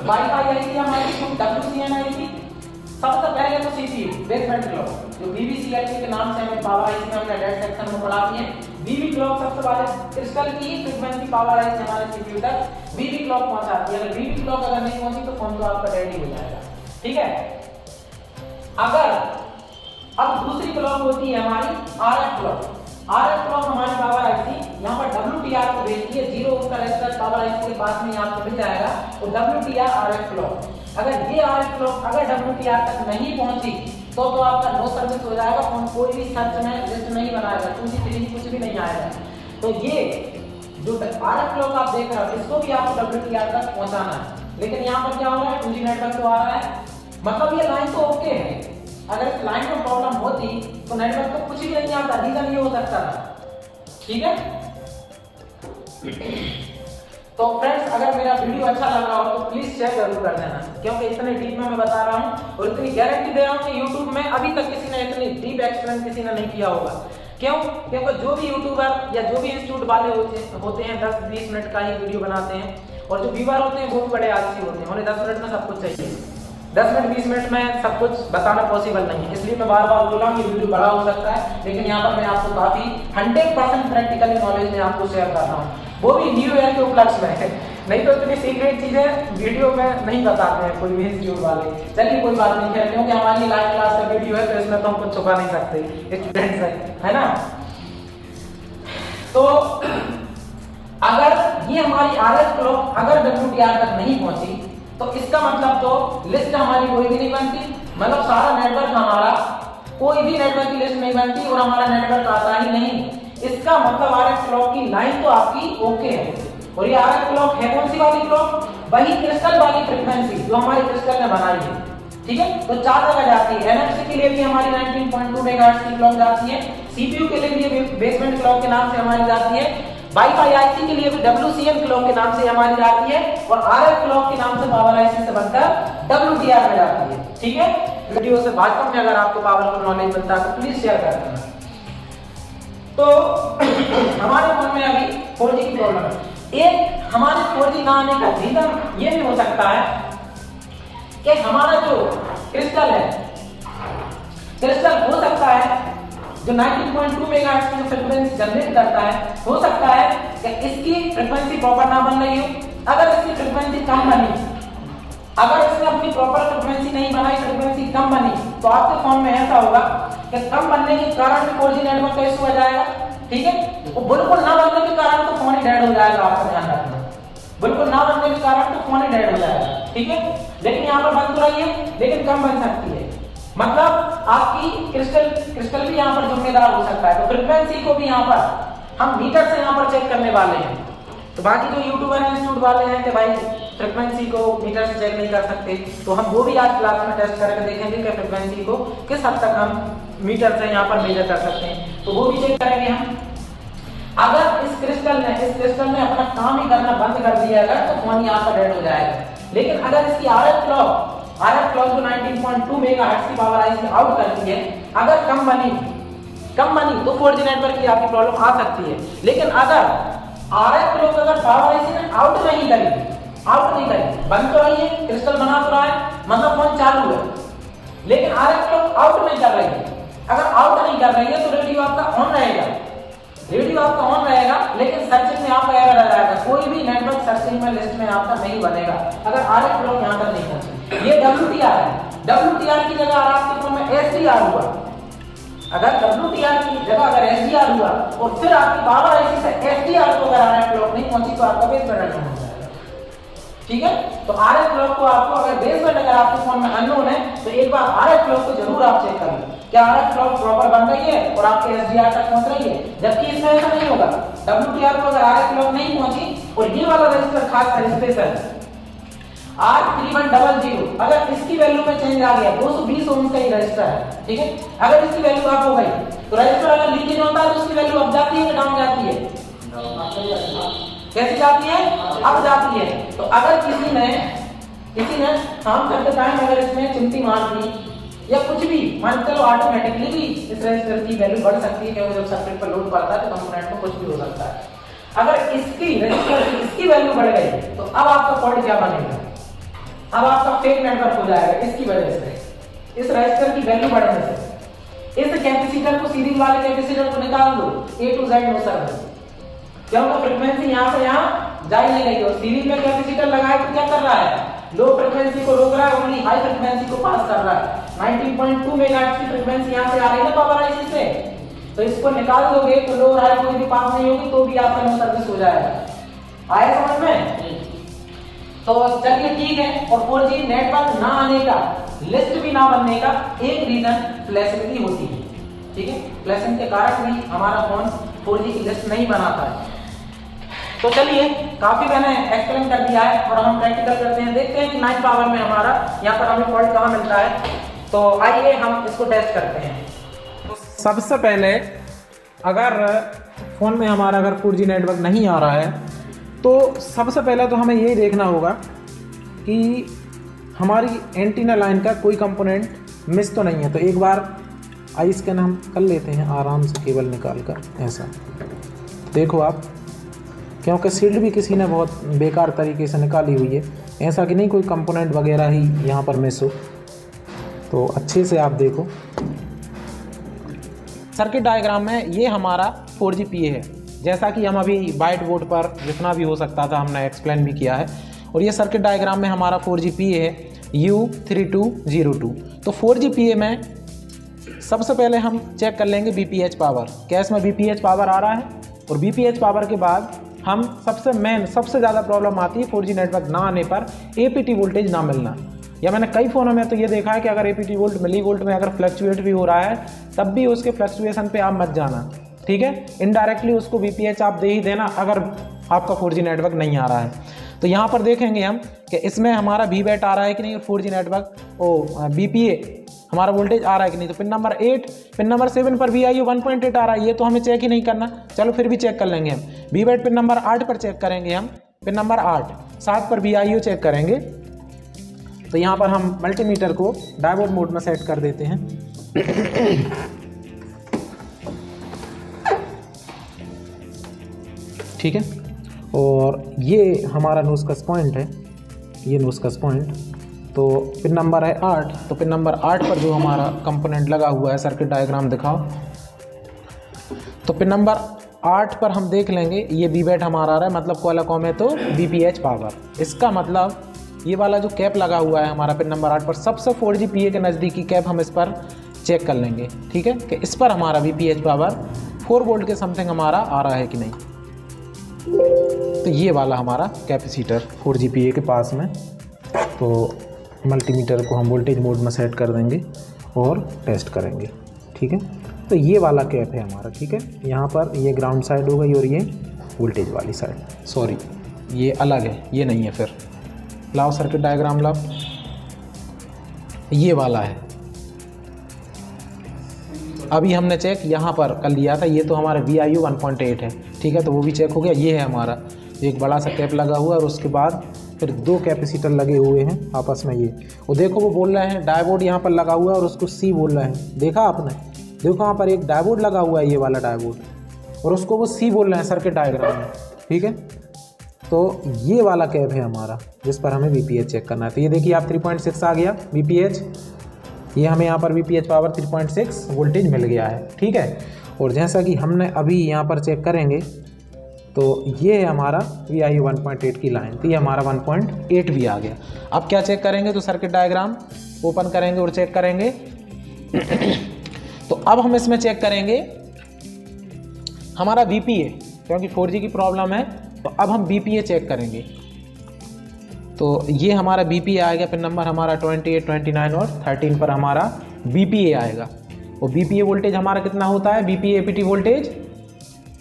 वाईफाई IC हमारी WCN IC, सबसे पहले तो CPU बेसबैंड क्लॉक जो BBCLK के नाम से हमें पावर IC में हमने डेट सेक्शन में पढ़ा दिए। BB क्लॉक सबसे पहले क्रिस्टल की फ्रीक्वेंसी पावर IC हमारे CPU तक BB क्लॉक पहुंचाती है। अगर BB क्लॉक अगर नहीं पहुंची तो फोन तो आपका डेड ही हो जाएगा। ठीक है, अगर अब दूसरी क्लॉक होती है हमारी RF क्लॉक। RF क्लॉक हमारी पावर IC यहाँ पर WTR को भेजती है, 0 उसका रेजिस्टर पावर IC के पास में आपको मिल जाएगा, तो WTR RF क्लॉक। अगर ये RF क्लॉक अगर WTR तक नहीं पहुंची तो आपका नो सर्विस हो जाएगा, फोन कोई भी सर्च में लिस्ट नहीं बनाएगा, 2G 3G कुछ भी नहीं आएगा। तो ये जो RF क्लॉक आप देख रहे हो इसको भी आपको WTR तक पहुंचाना है। लेकिन यहाँ पर क्या हो रहा है, 2G नेटवर्क तो आ रहा है, मतलब ये लाइन तो ओके है। अगर इस लाइन में प्रॉब्लम होती तो नेटवर्क को कुछ भी नहीं आता, रीजन ये हो सकता था। ठीक है, तो फ्रेंड्स अगर मेरा वीडियो अच्छा लग रहा हो तो प्लीज शेयर जरूर कर देना, क्योंकि इतने डीप में मैं बता रहा हूँ और इतनी गारंटी दे रहा हूँ कि YouTube में अभी तक किसी ने इतनी डीप एक्सप्लेन किसी ने नहीं किया होगा। क्यों? क्योंकि जो भी यूट्यूबर या जो भी इंस्टीट्यूट वाले होते हैं 10-20 मिनट का ही वीडियो बनाते हैं, और जो व्यूअर होते हैं वो भी बड़े आलसी होते हैं, उन्हें 10 मिनट में सब कुछ चाहिए। 10 मिनट 20 मिनट में सब कुछ बताना पॉसिबल नहीं है, इसलिए मैं बार बार बोल रहा हूँ ये वीडियो बड़ा हो सकता है, लेकिन यहाँ पर मैं आपको काफी 100% प्रैक्टिकल नॉलेज में आपको शेयर कर रहा हूँ, वो भी न्यू ईयर के उपलक्ष्य में। नहीं तो इतनी सीक्रेट चीजें वीडियो में नहीं बताते हैं कोई भी इंस्टीट्यूट वाले। चलिए कोई बात नहीं है, क्योंकि हमारी लाइव क्लास का वीडियो है तो इसमें तो हम कुछ छुपा नहीं सकते, स्टूडेंट्स है ना। तो अगर ये हमारी RF क्लॉक अगर WTR तक नहीं पहुंची तो इसका मतलब तो लिस्ट हमारी कोई भी नहीं बनती, मतलब सारा नेटवर्क हमारा कोई भी नेटवर्क की लिस्ट नहीं बनती और हमारा नेटवर्क आता ही नहीं। इसका मतलब RF क्लॉक की लाइन तो आपकी ओके है, और ये RF क्लॉक है कौन सी वाली क्लॉक, वही क्रिस्टल वाली फ्रीक्वेंसी जो हमारे क्रिस्टल ने बनाई है। ठीक है, तो 4 जगह जाती है। NFC के लिए भी हमारी 19.2 मेगाहर्ट्ज की क्लॉक जाती है, CPU के लिए भी बेसबैंड क्लॉक के नाम से हमारी जाती है, वाईफाई IC के लिए भी WCN क्लॉक के नाम से हमारी जाती है, और RF क्लॉक के नाम से पावर IC से बनकर WTR में जाती है। ठीक है, वीडियो से वास्तव में अगर आपको पावरफुल नॉलेज मिलता है तो प्लीज शेयर कर देना। तो हमारे फोन में अभी 4G की प्रॉब्लम है। एक हमारे 4G ना आने का रीजन ये भी हो सकता है कि हमारा जो क्रिस्टल है, क्रिस्टल हो सकता है जो 19.2 मेगाहर्ट्ज की फ्रीक्वेंसी जनरेट करता है, हो सकता है कि इसकी फ्रीक्वेंसी प्रॉपर ना बन रही हो। अगर इसकी फ्रीक्वेंसी कम बनी, अगर इसने अपनी प्रॉपर फ्रीक्वेंसी नहीं बनाई, फ्रीक्वेंसी कम बनी, तो आपके फोन में ऐसा होगा कि कम बनने के कारण भी 4G नेटवर्क का इशू आ जाएगा। ठीक है, वो बिल्कुल ना बनने के कारण तो फोन ही डेड हो जाएगा। आपको ध्यान रखना, बिल्कुल ना बनने के कारण तो फोन ही डेड हो जाएगा। ठीक है, लेकिन यहाँ पर बन तो रही है, लेकिन कम बन सकती है। मतलब आपकी क्रिस्टल भी यहाँ पर जिम्मेदार हो सकता है। तो फ्रीक्वेंसी को भी यहाँ पर हम मीटर से यहाँ पर चेक करने वाले हैं। तो बाकी जो यूट्यूबर इंस्टीट्यूट वाले हैं कि भाई फ्रीक्वेंसी को मीटर से चेक नहीं कर सकते, तो हम वो भी आज क्लास में टेस्ट करके देखेंगे कि फ्रीक्वेंसी को किस हद तक हम मीटर से यहाँ पर मेजर कर सकते हैं। तो वो भी चेक करेंगे हम। अगर इस क्रिस्टल ने अपना काम ही करना बंद कर दिया अगर, तो फोन यहाँ पर डेड हो जाएगा। लेकिन अगर इसकी RF क्लॉक जो 19.2 मेगाहर्ट्ज की पावर आई से आउट करती है, अगर कम बनी तो 4G नेटवर्क की आपकी प्रॉब्लम आ सकती है। लेकिन अगर RF क्लॉक अगर पावर आई से आउट नहीं करी, बंद तो रही है, क्रिस्टल बना तो रहा है, मतलब फोन चालू है, लेकिन RF क्लॉक आउट नहीं कर रही है। अगर आउट नहीं कर रही है तो रेडियो आपका ऑन रहेगा, लेकिन सर्चिंग में आपका एरर आ जाएगा। कोई भी नेटवर्क सर्चिंग में लिस्ट में आपका नहीं बनेगा अगर RF क्लॉक यहाँ तक नहीं पहुंचे। ये WTR है, WTR की जगह आपके फोन में SDR हुआ। अगर WTR की जगह अगर SDR हुआ और फिर आपकी पावर आईसी से SDR को अगर RF क्लॉक नहीं पहुंची तो आपका बेसबैंड हो जाएगा। ठीक है, तो RF क्लॉक को आपको अगर बेसबैंड अगर आपके फोन में अननोन है तो एक बार RF क्लॉक को जरूर आप चेक कर लें, क्या RF क्लॉक प्रॉपर बन रही है और आपके SDR तक पहुंच रही है। जबकि इसमें ऐसा नहीं होगा, WTR को अगर RF क्लॉक नहीं पहुंची और ये वाला रजिस्टर खासकर स्पेशल R3100 अगर इसकी वैल्यू में चेंज आ गया, 220 ओम का ही रजिस्टर है। ठीक है, अगर इसकी वैल्यू अप हो गई तो रजिस्टर अगर लीकेज होता है तो उसकी वैल्यू अप जाती है कि डाउन जाती है? कैसी जाती है? अप जाती है। तो अगर किसी ने काम करते टाइम अगर इसमें चिमटी मार दी या कुछ भी मान चलो, ऑटोमेटिकली भी इस रजिस्टर की वैल्यू बढ़ सकती है क्योंकि जब सर्किट पर लोड पड़ता है तो कंपोनेंट में कुछ भी हो सकता है। अगर इसकी रजिस्टर की इसकी वैल्यू बढ़ गई तो अब आपका फॉल्ट क्या बनेगा? अब आपका फेक नेटवर्क हो जाएगा। इसकी वजह से, इस रजिस्टर की वैल्यू बढ़ने से। इस कैपेसिटर को, सीरीज वाले कैपेसिटर को निकाल दो, A to Z no sir, क्योंकि फ्रीक्वेंसी यहाँ से यहाँ जा ही नहीं रही। और सीरीज में कैपेसिटर लगाए तो क्या कर रहा है? लो फ्रीक्वेंसी को रोक रहा है, ओनली हाई फ्रीक्वेंसी को पास कर रहा है। 19.2 मेगाहर्ट्ज की फ्रीक्वेंसी यहाँ से आ रही है पावर आईसी से, तो इसको निकाल दोगे तो लो और हाई कोई भी पास नहीं होगी, तो भी आपका नो सर्विस हो जाएगा। आया समझ में? तो चलिए ठीक है। और 4G नेटवर्क ना आने का, लिस्ट भी ना बनने का एक रीजन फ्लैशिंग भी होती है। ठीक है, फ्लैशिंग के कारण भी हमारा फोन 4G की लिस्ट नहीं बनाता है। तो चलिए, काफी मैंने एक्सप्लेन कर दिया है और हम प्रैक्टिकल करते हैं, देखते हैं कि नाइट पावर में हमारा यहाँ पर हमें फॉल्ट कहाँ मिलता है। तो आइए हम इसको टेस्ट करते हैं। तो सबसे पहले अगर फोन में हमारा अगर 4G नेटवर्क नहीं आ रहा है तो सबसे पहले तो हमें यही देखना होगा कि हमारी एंटीना लाइन का कोई कंपोनेंट मिस तो नहीं है। तो एक बार आई स्कैन हम कर लेते हैं आराम से, केबल निकाल कर ऐसा। देखो आप, क्योंकि सील्ड भी किसी ने बहुत बेकार तरीके से निकाली हुई है, ऐसा कि नहीं कोई कंपोनेंट वगैरह ही यहाँ पर मिस हो। तो अच्छे से आप देखो सर्किट डायग्राम में, ये हमारा 4G PA है, जैसा कि हम अभी वाइट बोर्ड पर जितना भी हो सकता था हमने एक्सप्लेन भी किया है। और ये सर्किट डायग्राम में हमारा 4G PA है U3202। तो 4G PA में सबसे पहले हम चेक कर लेंगे BPH पावर, क्या इसमें BPH पावर आ रहा है। और BPH पावर के बाद हम सबसे ज़्यादा प्रॉब्लम आती है 4G नेटवर्क ना आने पर APT वोल्टेज ना मिलना। या मैंने कई फ़ोनों में तो ये देखा है कि अगर APT वोल्ट मिली वोल्ट में अगर फ्लक्चुएट भी हो रहा है तब भी उसके फ्लक्चुएशन पे आप मत जाना। ठीक है, इनडायरेक्टली उसको BPH आप दे ही देना अगर आपका 4G नेटवर्क नहीं आ रहा है। तो यहाँ पर देखेंगे हम कि इसमें हमारा VBAT आ रहा है कि नहीं, और 4G नेटवर्क BPA हमारा वोल्टेज आ रहा है कि नहीं। तो पिन नंबर 8, पिन नंबर 7 पर VIO 1.8 आ रहा है, ये तो हमें चेक ही नहीं करना। चलो फिर भी चेक कर लेंगे हम। VBAT पिन नंबर 8 पर चेक करेंगे हम, पिन नंबर 8, 7 पर VIO चेक करेंगे। तो यहाँ पर हम मल्टीमीटर को डायोड मोड में सेट कर देते हैं। ठीक है। और ये हमारा नोस्कस पॉइंट है, ये नोस्कस पॉइंट। तो पिन नंबर है 8, तो पिन नंबर 8 पर जो हमारा कंपोनेंट लगा हुआ है, सर्किट डायग्राम दिखाओ। तो पिन नंबर 8 पर हम देख लेंगे, ये बीबैट हमारा आ रहा है, मतलब क्वालाकॉम है तो बीपीएच पावर। इसका मतलब ये वाला जो कैप लगा हुआ है हमारा पिन नंबर 8 पर, सबसे 4G PA के नज़दीकी कैप हम इस पर चेक कर लेंगे, ठीक है, कि इस पर हमारा बीपीएच पावर 4 वोल्ट के समथिंग हमारा आ रहा है कि नहीं। तो ये वाला हमारा कैपेसिटर 4G PA के पास में, तो मल्टीमीटर को हम वोल्टेज मोड में सेट कर देंगे और टेस्ट करेंगे, ठीक है। तो ये वाला कैप है हमारा, ठीक है। यहाँ पर ये ग्राउंड साइड हो गई और ये वोल्टेज वाली साइड, सॉरी ये अलग है, ये नहीं है। फिर लाओ सर्किट डायग्राम लाओ, ये वाला है। अभी हमने चेक यहाँ पर कर लिया था, ये तो हमारा VIU 1.8 है, ठीक है, तो वो भी चेक हो गया। ये है हमारा एक बड़ा सा कैप लगा हुआ है और उसके बाद फिर 2 कैपेसिटर लगे हुए हैं आपस में। ये वो देखो, वो बोल रहे हैं डायोड यहाँ पर लगा हुआ है और उसको C बोल रहे हैं, देखा आपने, देखो यहाँ पर एक डायोड लगा हुआ है, ये वाला डायोड, और उसको वो C बोल रहे हैं सर्किट डायग्राम में, ठीक है। तो ये वाला कैप है हमारा जिस पर हमें VPH चेक करना है। तो ये देखिए आप 3.6 आ गया VPH, ये हमें यहाँ पर VPH पावर 3.6 वोल्टेज मिल गया है, ठीक है। और जैसा कि हमने अभी यहाँ पर चेक करेंगे, तो ये है हमारा VIU 1.8 की लाइन, तो ये हमारा 1.8 भी आ गया। अब क्या चेक करेंगे, तो सर्किट डायग्राम ओपन करेंगे और चेक करेंगे। तो अब हम इसमें चेक करेंगे हमारा VPA, क्योंकि 4G की प्रॉब्लम है, तो अब हम VPA चेक करेंगे। तो ये हमारा VPA आएगा, पिन नंबर हमारा 28, 29 और 13 पर हमारा VPA आएगा। और VPA वोल्टेज हमारा कितना होता है, VPA APT वोल्टेज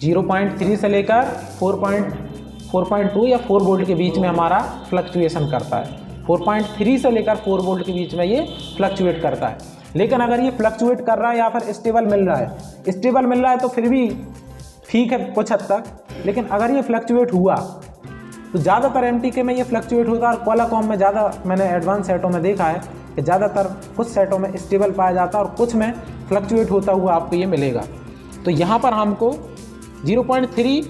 0.3 से लेकर 4.2 या 4 वोल्ट के बीच में हमारा फ्लक्चुएशन करता है। 4.3 से लेकर 4 वोल्ट के बीच में ये फ्लक्चुएट करता है। लेकिन अगर ये फ्लक्चुएट कर रहा है या फिर स्टेबल मिल रहा है, स्टेबल मिल रहा है तो फिर भी ठीक है कुछ हद तक, लेकिन अगर ये फ्लक्चुएट हुआ तो ज़्यादातर MTK में ये फ्लक्चुएट होता है। और क्वालाकॉम में ज़्यादा मैंने एडवांस सेटों में देखा है कि ज़्यादातर कुछ सेटों में स्टेबल पाया जाता है और कुछ में फ्लक्चुएट होता हुआ आपको ये मिलेगा। तो यहाँ पर हमको 0.3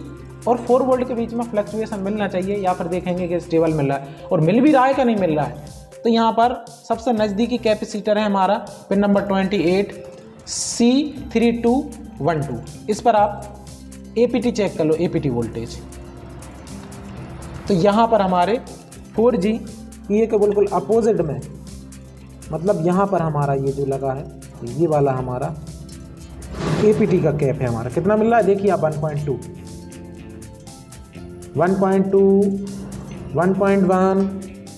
और 4 वोल्ट के बीच में फ्लक्चुएशन मिलना चाहिए, या फिर देखेंगे कि स्टेबल मिल रहा है और मिल भी रहा है कि नहीं मिल रहा है। तो यहाँ पर सबसे नज़दीकी कैपेसिटर है हमारा पिन नंबर 28 C3212, इस पर आप APT चेक कर लो, APT वोल्टेज। तो यहाँ पर हमारे 4G PA के बिल्कुल अपोजिट में, मतलब यहाँ पर हमारा ये जो लगा है, ये वाला हमारा APT का कैप है हमारा। कितना मिल रहा है देखिए आप, 1.2, 1.1,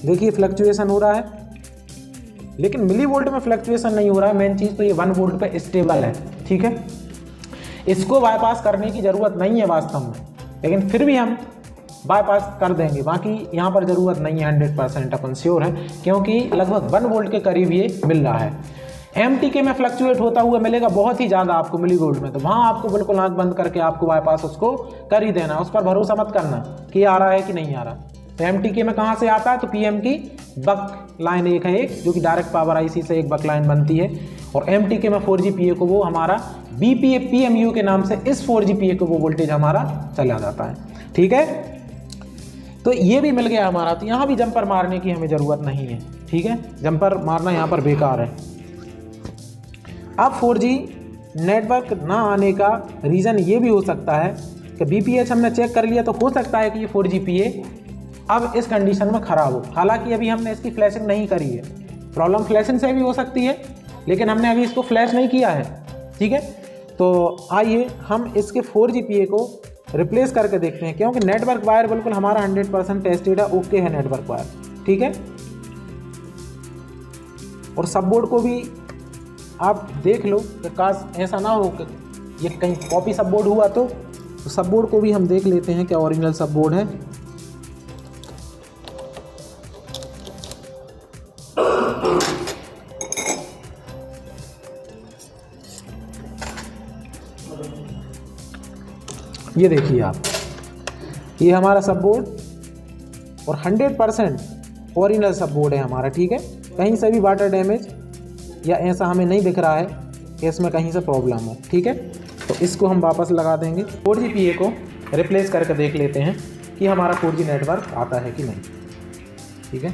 देखिए फ्लक्चुएशन हो रहा है, लेकिन मिली वोल्ट में फ्लक्चुएशन नहीं हो रहा है। मेन चीज़ तो ये 1 वोल्ट पे स्टेबल है, ठीक है। इसको बाईपास करने की ज़रूरत नहीं है वास्तव में, लेकिन फिर भी हम बाईपास कर देंगे। बाकी यहाँ पर ज़रूरत नहीं है, 100% अपन श्योर है, क्योंकि लगभग 1 वोल्ट के करीब ये मिल रहा है। MTK में फ्लक्चुएट होता हुआ मिलेगा बहुत ही ज़्यादा आपको मिली वोल्ट में, तो वहाँ आपको बिल्कुल आँख बंद करके आपको बाईपास उसको कर ही देना, उस पर भरोसा मत करना कि आ रहा है कि नहीं आ रहा। तो MTK में कहाँ से आता है, तो PM की बक लाइन एक है, एक जो कि डायरेक्ट पावर IC से एक बक लाइन बनती है, और MTK में 4G PA को वो हमारा BPA PMU के नाम से इस 4G PA को वो वोल्टेज हमारा चला जाता है, ठीक है। तो ये भी मिल गया हमारा। तो यहाँ भी जंपर मारने की हमें ज़रूरत नहीं है, ठीक है, जंपर मारना यहाँ पर बेकार है। अब 4G नेटवर्क ना आने का रीज़न ये भी हो सकता है कि BPH हमने चेक कर लिया, तो हो सकता है कि ये 4G PA अब इस कंडीशन में ख़राब हो। हालांकि अभी हमने इसकी फ्लैशिंग नहीं करी है, प्रॉब्लम फ्लैशिंग से भी हो सकती है, लेकिन हमने अभी इसको फ्लैश नहीं किया है, ठीक है। तो आइए हम इसके 4G PA को रिप्लेस करके देखते हैं, क्योंकि नेटवर्क वायर बिल्कुल हमारा 100% टेस्टेड है, ओके है नेटवर्क वायर, ठीक है। और सब बोर्ड को भी आप देख लो कि काश ऐसा ना हो कि ये कहीं कॉपी सब बोर्ड हुआ, तो सब बोर्ड को भी हम देख लेते हैं क्या ओरिजिनल सब बोर्ड है। ये देखिए आप, ये हमारा सब बोर्ड और 100% ओरिजिनल सब बोर्ड है हमारा, ठीक है। कहीं से भी वाटर डैमेज या ऐसा हमें नहीं दिख रहा है कि इसमें कहीं से प्रॉब्लम हो, ठीक है। तो इसको हम वापस लगा देंगे। 4G PA को रिप्लेस करके देख लेते हैं कि हमारा 4G नेटवर्क आता है कि नहीं। ठीक है,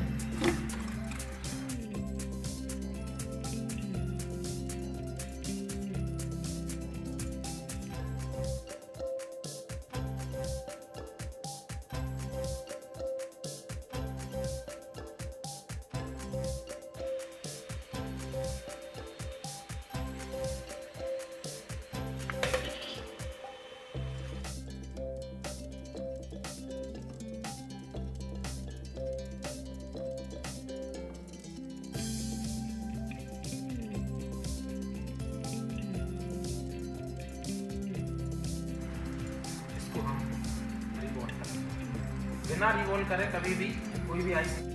बिना रिवॉल्व करे कभी भी कोई भी आईसी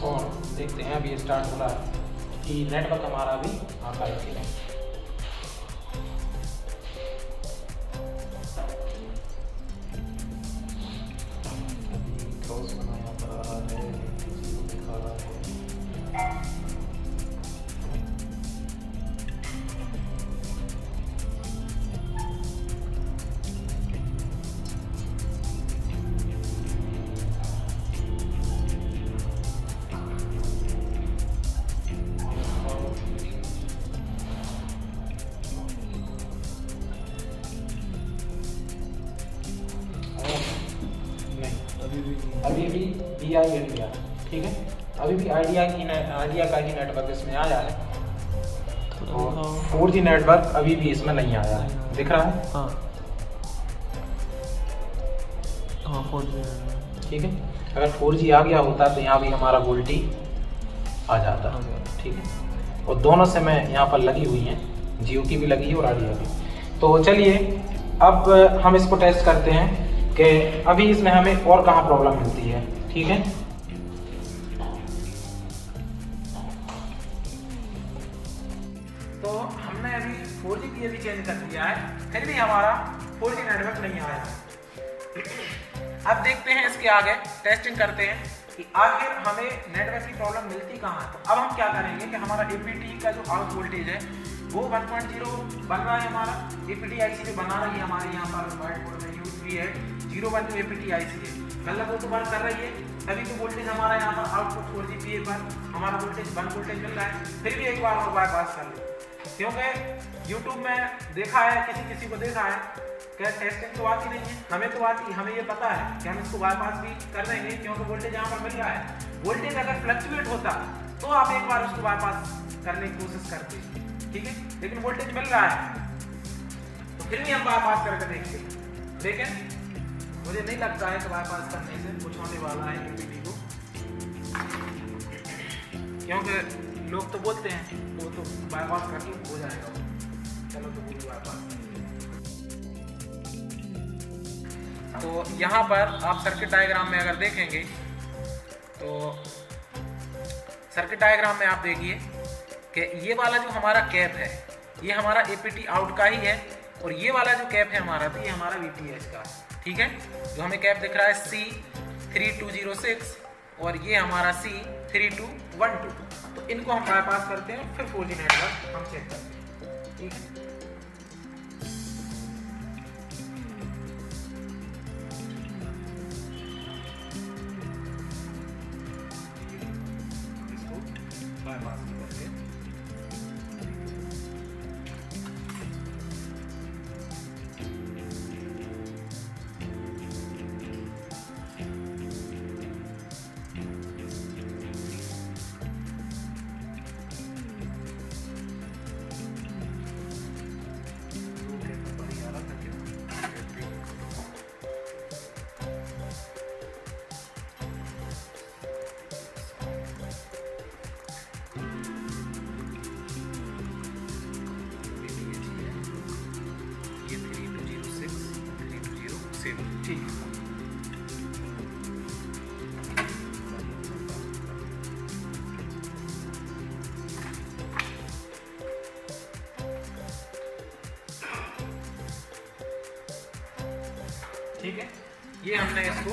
और देखते हैं अभी स्टार्ट हो रहा है कि नेटवर्क हमारा भी आता है कि नहीं। क्रॉस बनाया पड़ रहा है, दिखा रहा है। अभी भी VI इंडिया, ठीक है, अभी भी आइडिया का ही नेटवर्क इसमें आया है और 4G नेटवर्क अभी भी इसमें नहीं आया है। दिख रहा है? हाँ 4G, ठीक है। अगर 4G आ गया होता तो यहाँ भी हमारा गोल्टी आ जाता, ठीक है। और दोनों से मैं यहाँ पर लगी हुई हैं, जियो की भी लगी है और आइडिया भी। तो चलिए अब हम इसको टेस्ट करते हैं कि अभी इसमें हमें और कहाँ प्रॉब्लम मिलती है, ठीक है। तो हमने अभी 4G की भी चेंज कर दिया है, फिर भी हमारा 4G नेटवर्क नहीं आया है। अब देखते हैं इसके आगे टेस्टिंग करते हैं कि आखिर हमें नेटवर्क की प्रॉब्लम मिलती कहाँ है। तो अब हम क्या करेंगे कि हमारा APT का जो आउट वोल्टेज है वो 1.0 बन रहा है, हमारा APT IC जो बना रही है हमारे यहाँ पर व्हाइट बोर्ड में यूज भी है 012 APT IC है, मतलब वो तो वर्क कर रही है, तभी तो वोल्टेज हमारा यहाँ पर आउटपुट 4GPA पर हमारा वोल्टेज 1 वोल्टेज मिल रहा है। फिर भी एक बार और बाईपास कर लो, क्योंकि यूट्यूब में देखा है, किसी को देखा है, क्या टेस्टिंग तो आती नहीं है, हमें तो आती, हमें ये पता है कि हम इसको बाईपास भी कर देंगे, क्योंकि वोल्टेज यहाँ पर मिल रहा है। वोल्टेज अगर फ्लक्चुएट होता तो आप एक बार उसको बाईपास करने की कोशिश करते, ठीक है, लेकिन वोल्टेज मिल रहा है तो फिर भी हम बाईपास करके देखते हैं, लेकिन मुझे नहीं लगता है कि बाईपास करने से कुछ होने वाला है APT को, क्योंकि लोग तो बोलते हैं वो तो बाईपास करके हो जाएगा। चलो तो पूरी बाईपास। तो यहाँ पर आप सर्किट डायग्राम में अगर देखेंगे तो सर्किट डायग्राम में आप देखिए कि ये वाला जो हमारा कैप है ये हमारा APT आउट का ही है, और ये वाला जो कैप है हमारा तो ये हमारा VTH का है, ठीक है। जो हमें कैप दिख रहा है C3206 और ये हमारा C3212, तो इनको हम बाईपास करते हैं, फिर 4G नेटवर्क हम चेक करते हैं, ठीक है। ठीक है, ये हमने इसको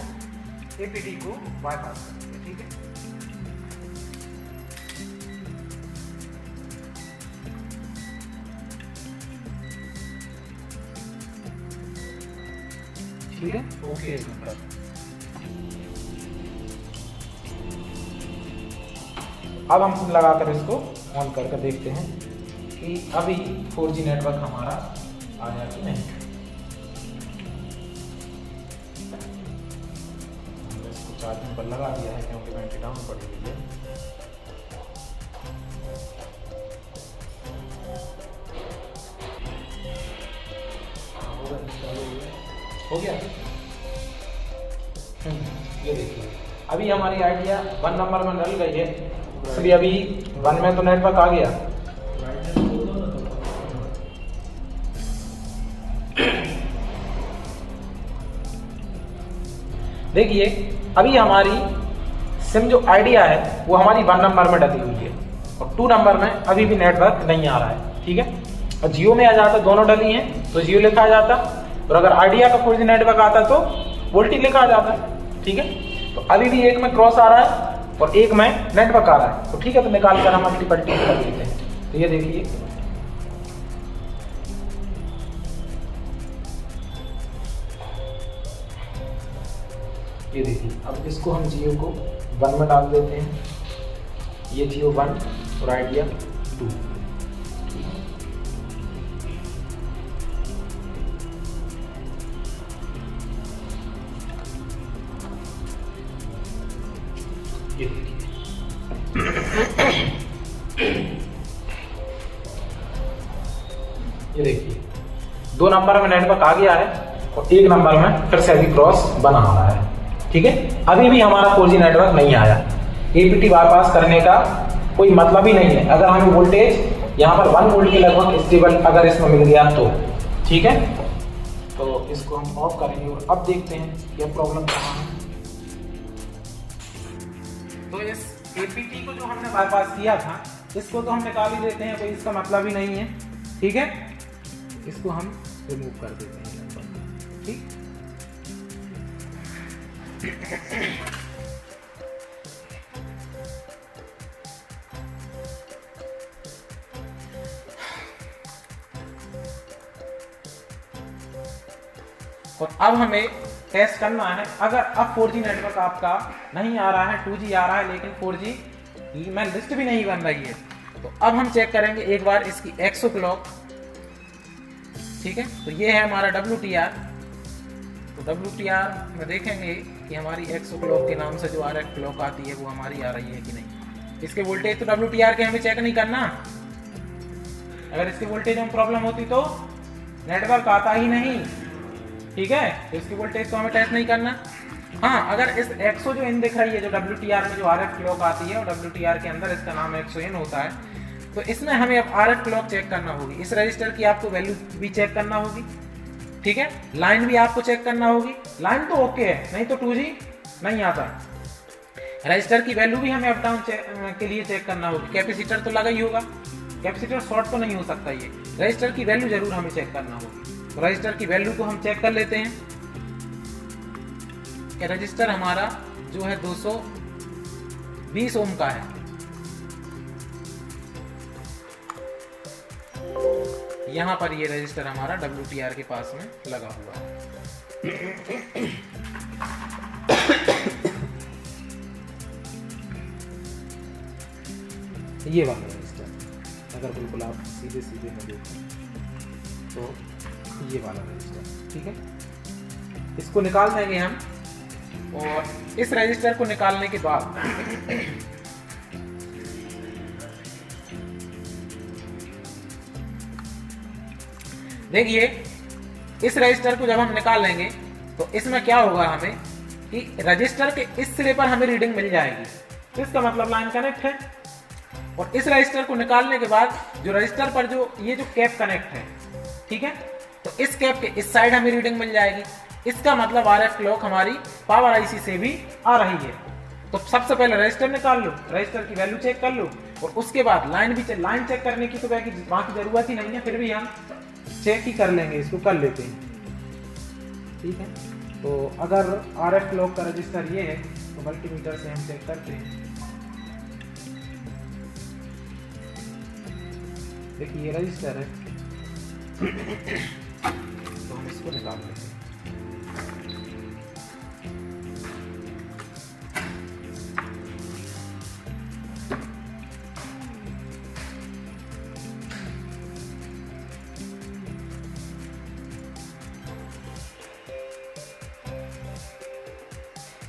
APT को बाईपास कर दिया, ठीक है। ठीक है, ओके। अब हम लगाकर इसको ऑन करके देखते हैं कि अभी 4G नेटवर्क हमारा आया कि नहीं। हमने इसको चार्जिंग पर लगा दिया है क्योंकि बैटरी डाउन पड़ी हुई है। हो गया। ये देखिए अभी हमारी आइडिया 1 नंबर में डल गई है, इसलिए अभी 1 में तो नेटवर्क आ गया। देखिए अभी हमारी सिम जो आइडिया है वो हमारी 1 नंबर में डली हुई है और 2 नंबर में अभी भी नेटवर्क नहीं आ रहा है, ठीक है। और जियो में आ जाता, दोनों डली हैं तो जियो लिखा आ जाता, और अगर आइडिया का 4G नेटवर्क आता तो वोल्टेज लिखा आ जाता, ठीक है। तो अभी भी एक में क्रॉस आ रहा है और एक में नेटवर्क आ रहा है, तो ठीक है, तो निकाल कर हम मल्टीपल्टी कर लेते हैं। तो ये देखिए अब इसको हम जियो को 1 में डाल देते हैं, ये जियो 1 और आइडिया 2। ये देखिए 2 नंबर में नेटवर्क आ गया है और 1 नंबर में फिर से अभी क्रॉस बना आ रहा है, ठीक है। अभी भी हमारा 4G नेटवर्क नहीं आया। APT बाईपास करने का कोई मतलब ही नहीं है अगर हमें वोल्टेज यहाँ पर 1 वोल्ट के लगभग स्टेबल अगर इसमें मिल गया तो, ठीक है। तो इसको हम ऑफ करेंगे और अब देखते हैं क्या प्रॉब्लम कहाँ है। तो इस APT को जो हमने बाईपास किया था इसको तो हम निकाल ही देते हैं, कोई इसका मतलब ही नहीं है, ठीक है। इसको हम रिमूव कर देते हैं, ठीक। और अब हमें टेस्ट करना है, अगर अब 4G नेटवर्क आपका नहीं आ रहा है, 2G आ रहा है लेकिन 4G में लिस्ट भी नहीं बन रही है, तो अब हम चेक करेंगे एक बार इसकी एक्सो क्लॉक। ठीक है, तो ये है हमारा WTR। तो WTR में देखेंगे कि हमारी एक्सो क्लॉक के नाम से जो RF क्लॉक आती है वो हमारी आ रही है कि नहीं। इसके वोल्टेज तो WTR के हमें चेक नहीं करना, अगर इसके वोल्टेज में प्रॉब्लम होती तो नेटवर्क आता ही नहीं। ठीक है, तो इसकी वोल्टेज तो हमें टेस्ट नहीं करना। हाँ, अगर इस एक्सो जो इन दिख रही है, जो WTR में जो RF क्लॉक आती है, और WTR के अंदर इसका नाम एक्सो इन होता है, तो इसमें हमें अब RF क्लॉक चेक करना होगी। इस रजिस्टर की आपको वैल्यू भी चेक करना होगी। ठीक है, लाइन भी आपको चेक करना होगी। लाइन तो ओके है, नहीं तो 2G नहीं आता। रजिस्टर की वैल्यू भी हमें अप डाउन के लिए चेक करना होगी। कैपेसिटर तो लगा ही होगा, कैपेसिटर शॉर्ट तो नहीं हो सकता। ये रजिस्टर की वैल्यू जरूर हमें चेक करना होगी। तो रजिस्टर की वैल्यू को हम चेक कर लेते हैं कि रजिस्टर हमारा जो है 220 ओम का है। यहां पर ये रजिस्टर हमारा WTR के पास में लगा हुआ है। ये वाला रजिस्टर, अगर बिल्कुल आप सीधे सीधे में देखें तो ये वाला रजिस्टर। ठीक है, इसको निकाल देंगे हम, और इस रजिस्टर को निकालने के बाद देखिए, इस रजिस्टर को जब हम निकाल लेंगे तो इसमें क्या होगा हमें कि रजिस्टर के इस सिरे पर हमें रीडिंग मिल जाएगी, तो इसका मतलब लाइन कनेक्ट है। और इस रजिस्टर को निकालने के बाद जो रजिस्टर पर जो ये जो कैप कनेक्ट है, ठीक है, तो इस कैप के इस साइड हमें रीडिंग मिल जाएगी। इसका मतलब RF क्लॉक हमारी पावर आईसी से भी आ रही है। तो सबसे पहले रजिस्टर निकाल लो, रजिस्टर की वैल्यू चेक कर लो, और उसके बाद लाइन चेक करने की तो वहाँ की जरूरत ही नहीं है, फिर भी हम चेक ही कर लेंगे, इसको कर लेते हैं। ठीक है, तो अगर RF क्लॉक का रजिस्टर ये है तो मल्टीमीटर से हम चेक करते हैं। देखिए ये रजिस्टर है, तो हम इसको निकाल लेते हैं।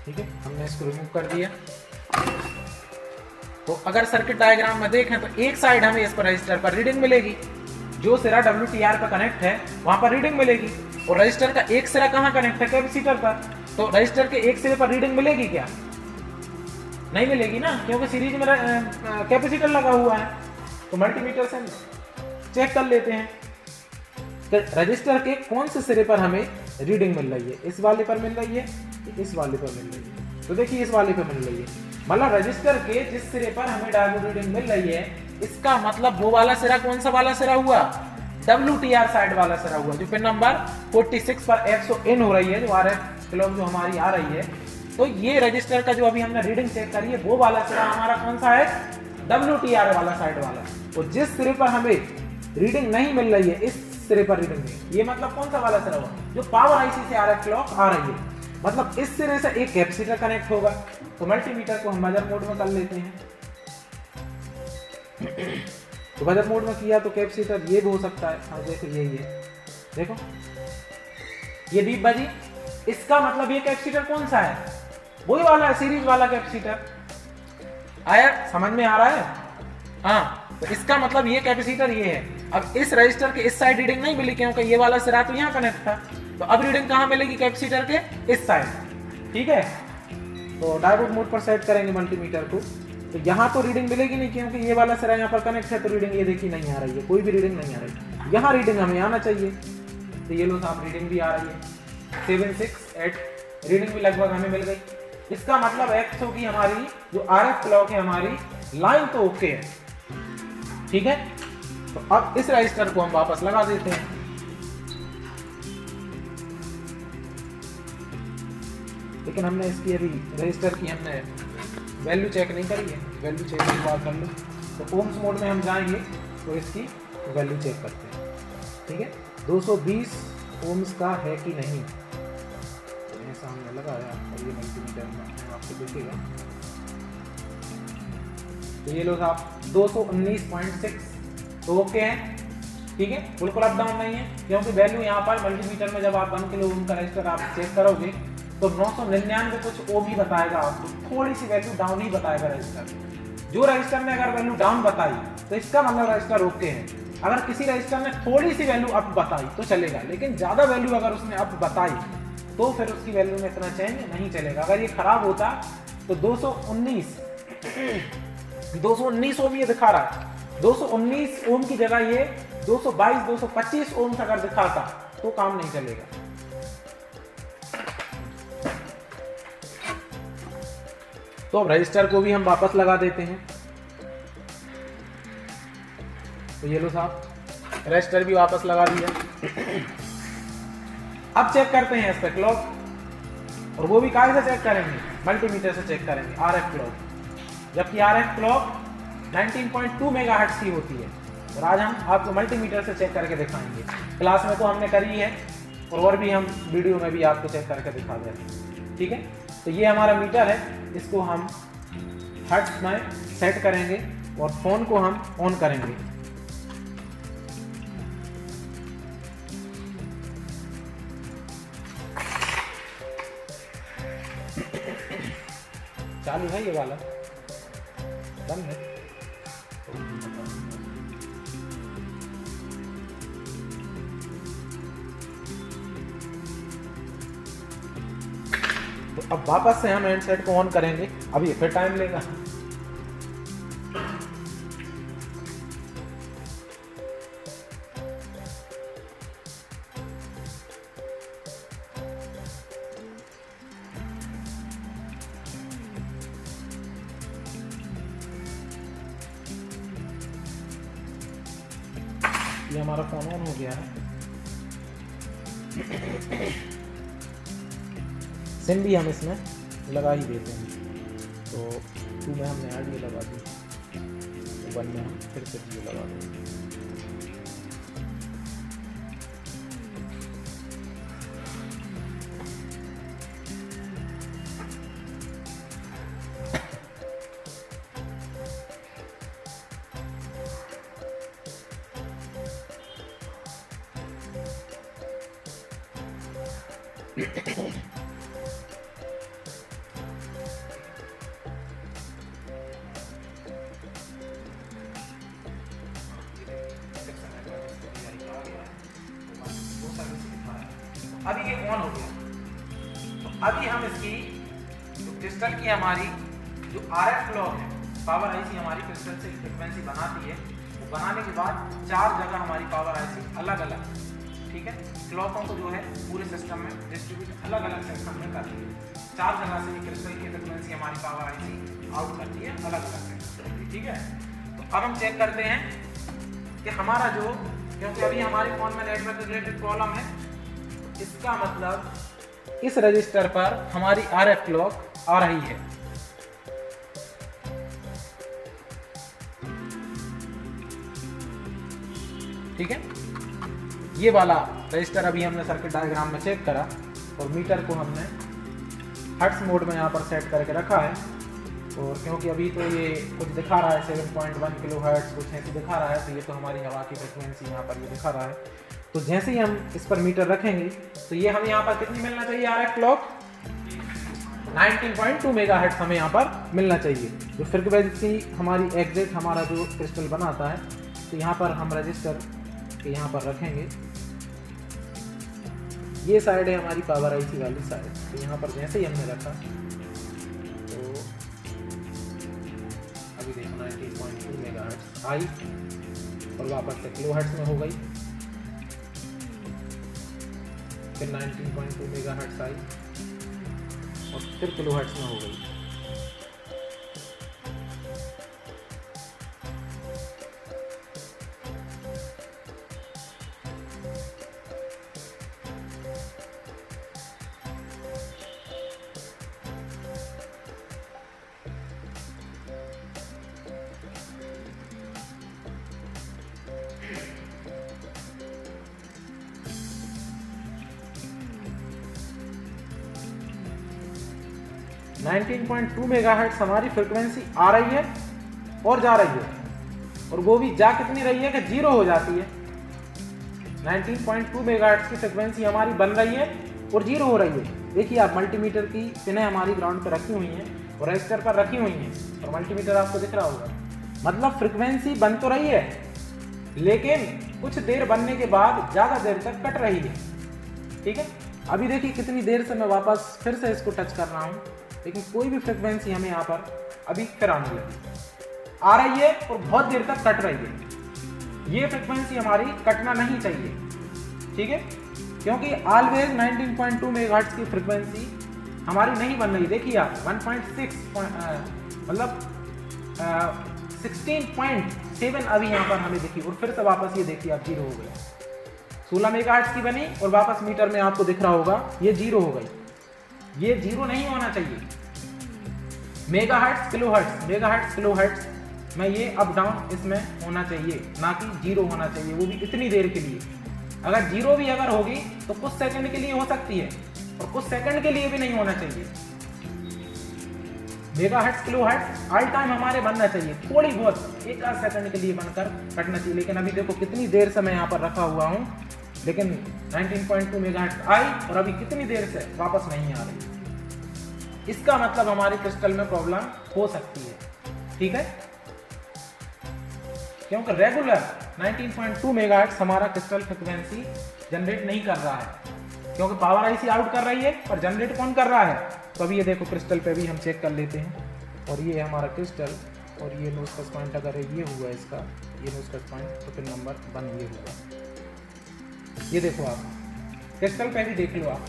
ठीक है, हमने इसको रिमूव कर दिया। तो अगर सर्किट डायग्राम में देखें तो एक साइड हमें इस पर रजिस्टर पर रीडिंग मिलेगी, जो सिरा WTR पर कनेक्ट है वहां पर रीडिंग मिलेगी, और रजिस्टर का एक सिरा कहां कनेक्ट है, कैपेसिटर पर। तो रजिस्टर के एक सिरे पर रीडिंग मिलेगी क्या? नहीं मिलेगी ना, क्योंकि सीरीज में कैपेसिटर लगा हुआ है। तो मल्टीमीटर से चेक कर लेते हैं कि रजिस्टर के कौन से सिरे पर हमें रीडिंग मिल रही है। इस वाले पर मिल रही है, इस वाले पर मिल रही है। तो देखिए इस वाले पर मिल रही है, मतलब रजिस्टर के जिस सिरे पर हमें डायोड रीडिंग मिल रही है, इसका मतलब वो वाला सिरा कौन सा वाला सिरा हुआ, WTR साइड वाला सिरा हुआ, जो पिन नंबर 46 पर एक्सो इन हो रही है, जो RF क्लॉक जो हमारी आ रही है। तो ये रजिस्टर का जो अभी हमने रीडिंग चेक करी है, वो वाला सिरा हमारा कौन सा है, WTR वाला साइड वाला। तो जिस सिरे पर हमें रीडिंग नहीं मिल रही है, इस सिरे पर रीडिंग नहीं, ये मतलब कौन सा वाला सिरा हुआ, जो पावर आईसी से RF क्लॉक आ रही है, मतलब इस सिरे से एक कैपेसिटर कनेक्ट होगा। तो मल्टीमीटर को हम मेजर मोड में कर लेते हैं। तो मेजर मोड में किया तो कैपेसिटर ये भी हो सकता है। हाँ देखो यही है, देखो ये बीप बजी, इसका मतलब ये कैपेसिटर कौन सा है, वही वाला है, सीरीज वाला कैपेसिटर। आया समझ में आ रहा है? हाँ, तो इसका मतलब ये कैपेसिटर ये है। अब इस रजिस्टर के इस साइड रीडिंग नहीं मिली, क्योंकि ये वाला सिरा तो यहाँ कनेक्ट था। तो अब रीडिंग कहाँ मिलेगी, कैपेसिटर के इस साइड। ठीक है, तो डायोड मोड पर सेट करेंगे मल्टीमीटर को, तो यहाँ तो रीडिंग मिलेगी नहीं, क्योंकि ये वाला सिरा यहाँ पर कनेक्ट है। तो रीडिंग ये देखिए नहीं आ रही है, कोई भी रीडिंग नहीं आ रही। यहाँ रीडिंग हमें आना चाहिए, तो ये लो साहब रीडिंग भी आ रही है 768 रीडिंग भी लगभग हमें मिल गई। इसका मतलब एक्स होगी हमारी जो RF क्लॉक है हमारी, लाइन तो ओके है। ठीक है, तो अब इस रजिस्टर को हम वापस लगा देते हैं। लेकिन हमने इसकी अभी रजिस्टर की हमने वैल्यू चेक नहीं करी है, वैल्यू चेक एक बार कर लो। तो ओम्स मोड में हम जाएंगे तो इसकी वैल्यू चेक करते हैं। ठीक है, 220 ओम्स का है कि नहीं, ऐसा हमने लगाया और ये मल्टीमीटर में आपको दिखेगा। तो ये लो साहब 219.6 तो ओके है, ठीक है, बिल्कुल अप डाउन नहीं है, क्योंकि वैल्यू यहाँ पर मल्टीमीटर में जब आप 1 किलो ओम का रजिस्टर आप चेक करोगे तो 999 कुछ ओम ही बताएगा आपको, थोड़ी सी वैल्यू डाउन ही बताएगा रजिस्टर। जो रजिस्टर ने अगर वैल्यू डाउन बताई तो इसका मतलब रजिस्टर ओके है। अगर किसी रजिस्टर ने थोड़ी सी वैल्यू अप बताई तो चलेगा, लेकिन ज्यादा वैल्यू अगर उसने अप बताई तो फिर उसकी वैल्यू में इतना चेंज नहीं चलेगा। अगर ये खराब होता तो 219 ओम ये दिखा रहा है, 219 ओम की जगह ये 222 225 ओम अगर दिखाता तो काम नहीं चलेगा। तो अब रजिस्टर को भी हम वापस लगा देते हैं। तो ये लो साहब रजिस्टर भी वापस लगा दिया। अब चेक करते हैं इस पे क्लॉक, और वो भी कहाँ से चेक करेंगे, मल्टीमीटर से चेक करेंगे आरएफ क्लॉक, जबकि आरएफ क्लॉक 19.2 मेगाहर्ट्ज की होती है। और आज हम आपको मल्टीमीटर से चेक करके दिखाएंगे। क्लास में तो हमने करी है और भी हम वीडियो में भी आपको चेक करके दिखा देंगे, ठीक है। तो ये हमारा मीटर है, इसको हम हर्ट्ज में सेट करेंगे और फोन को हम ऑन करेंगे। चालू है ये वाला, बंद है। तो अब वापस से हम हैंडसेट को ऑन करेंगे, अभी फिर टाइम लेगा। ये हमारा फोन ऑन हो गया है। सिम भी हम इसमें लगा ही देते हैं। तो 2 में हमने ऑडियो लगा दी, 1 में हम फिर से ये लगा देंगे। अभी ये ऑन हो गया। तो अभी हम इसकी जो क्रिस्टल की हमारी जो आरएफ क्लॉक है, पावर आईसी हमारी क्रिस्टल से फ्रिक्वेंसी बनाती है, वो बनाने के बाद 4 जगह हमारी पावर आईसी अलग अलग, ठीक है, क्लॉकों को जो है पूरे सिस्टम में डिस्ट्रीब्यूट अलग अलग सेक्शन में करती है। 4 जगह से क्रिस्टल की फ्रिक्वेंसी हमारी पावर आईसी आउट करती है अलग अलग सेक्शन, ठीक है। तो अब हम चेक करते हैं कि हमारा जो, क्योंकि अभी हमारे फोन में नेटवर्क रिलेटेड प्रॉब्लम है, इसका मतलब इस रजिस्टर पर हमारी आरएफ क्लॉक आ रही है। ठीक है, ये वाला रजिस्टर अभी हमने सर्किट डायग्राम में चेक करा और मीटर को हमने हर्ट्ज मोड में यहाँ पर सेट करके रखा है। और क्योंकि अभी तो ये कुछ दिखा रहा है 7.1 किलो हर्ट्ज कुछ ऐसे दिखा रहा है, तो ये तो हमारी हवा की फ्रिक्वेंसी यहाँ पर ये दिखा रहा है। तो जैसे ही हम इस पर मीटर रखेंगे तो ये हमें यहाँ पर कितनी मिलना चाहिए आरएफ क्लॉक, 19.2 मेगाहर्ट्ज हमें यहाँ पर मिलना चाहिए। जो फ्रिक्वेंसी हमारी एग्जैक्ट हमारा जो क्रिस्टल बनाता है, तो यहाँ पर हम रजिस्टर के यहाँ पर रखेंगे। ये साइड है हमारी पावर आईसी वाली साइड, तो यहाँ पर जैसे ही हमने रखा तो अभी देखो 19.2 मेगाहर्ट्ज आई और वापस से किलो हर्ट्ज में हो गई, फिर 19.2 मेगाहर्ट्ज आई और फिर किलो हर्ट्ज में हो गई। 19.2 मेगाहर्ट्ज हमारी फ्रिक्वेंसी आ रही है और जा रही है, और वो भी जा कितनी रही है कि जीरो हो जाती है। 19.2 मेगाहर्ट्ज की फ्रिक्वेंसी हमारी बन रही है और जीरो हो रही है। देखिए आप मल्टीमीटर की पिनें हमारी ग्राउंड पर रखी हुई हैं और रजिस्टर पर रखी हुई हैं, और मल्टीमीटर आपको दिख रहा होगा। मतलब फ्रिक्वेंसी बन तो रही है, लेकिन कुछ देर बनने के बाद ज़्यादा देर तक कट रही है। ठीक है, अभी देखिए कितनी देर से मैं वापस फिर से इसको टच कर रहा हूँ, लेकिन कोई भी फ्रिक्वेंसी हमें यहाँ पर अभी फिर आने लगी, आ रही है और बहुत देर तक कट रही है। ये फ्रिक्वेंसी हमारी कटना नहीं चाहिए। ठीक है, क्योंकि ऑलवेज 19.2 मेगाहर्ट्ज की फ्रिक्वेंसी हमारी नहीं बन रही। देखिए आप 1.6 मतलब 16.7 अभी यहाँ पर हमें दिखी, और फिर से वापस ये देखिए आप जीरो हो गया। 16 मेगाहर्ट्ज की बनी और वापस मीटर में आपको दिख रहा होगा ये जीरो हो गई। ये जीरो नहीं होना चाहिए। मेगाहर्ट्ज किलोहर्ट्ज में ये अप डाउन इसमें होना चाहिए, ना कि जीरो होना चाहिए, वो भी इतनी देर के लिए। अगर जीरो भी अगर होगी तो कुछ सेकंड के लिए हो सकती है, और कुछ सेकंड के लिए भी नहीं होना चाहिए। मेगाहर्ट्ज किलोहर्ट्ज ऑल टाइम हमारे बनना चाहिए, थोड़ी बहुत एक आध सेकंड के लिए बनकर कटना चाहिए। लेकिन अभी देखो कितनी देर से मैं यहाँ पर रखा हुआ हूँ, लेकिन 19.2 मेगाहर्ट्ज आई और अभी कितनी देर से वापस नहीं आ रही। इसका मतलब हमारे क्रिस्टल में प्रॉब्लम हो सकती है। ठीक है, क्योंकि रेगुलर 19.2 मेगाहर्ट्ज हमारा क्रिस्टल फ्रिक्वेंसी जनरेट नहीं कर रहा है, क्योंकि पावर आईसी आउट कर रही है, पर जनरेट कौन कर रहा है। तो अभी ये देखो क्रिस्टल पे भी हम चेक कर लेते हैं, और ये हमारा क्रिस्टल, और ये नो स्कस पॉइंट अगर ये हुआ इसका, ये नो स्कस पॉइंट, तो फिर नंबर 1 ये होगा। ये देखो आप क्रिस्टल पे भी देख लो आप,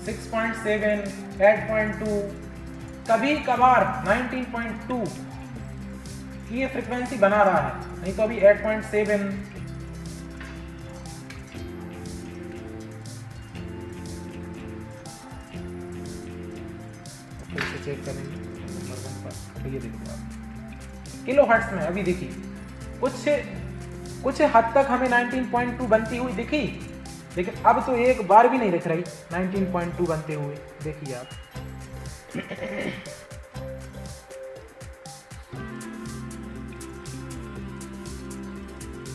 6.7, 8.2, कभी कभार 19.2 की ये फ्रिक्वेंसी बना रहा है, नहीं तो अभी 8.7, फिर से चेक करेंगे नंबर 1 पर। तो ये देखो आप किलो हर्ट्ज में अभी देखिए कुछ हद तक हमें 19.2 बनती हुई दिखी, लेकिन अब तो एक बार भी नहीं दिख रही 19.2 बनते हुए। देखिए आप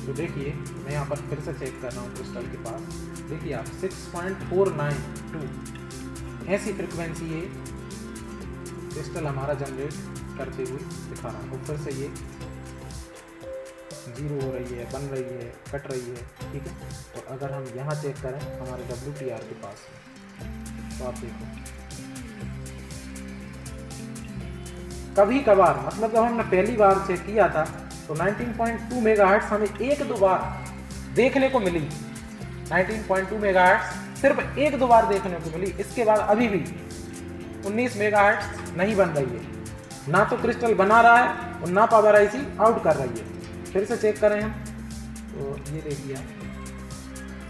तो देखिए मैं यहाँ पर फिर से चेक कर रहा हूँ क्रिस्टल के पास। देखिए आप 6.492 ऐसी फ्रिक्वेंसी ये क्रिस्टल हमारा जनरेट करते हुए दिखा रहा है। फिर से ये जीरो हो रही है, बन रही है, कट रही है। ठीक है, और अगर हम यहाँ चेक करें हमारे WTR के पास तो आप देखो कभी कभार, मतलब जब हमने पहली बार चेक किया था तो 19.2 मेगाहर्ट्ज हमें एक दो बार देखने को मिली। 19.2 मेगाहर्ट्ज सिर्फ एक दो बार देखने को मिली। इसके बाद अभी भी 19 मेगाहर्ट्ज नहीं बन रही है, ना तो क्रिस्टल बना रहा है और ना पावर आईसी आउट कर रही है। फिर से चेक करें हम तो ये देखिए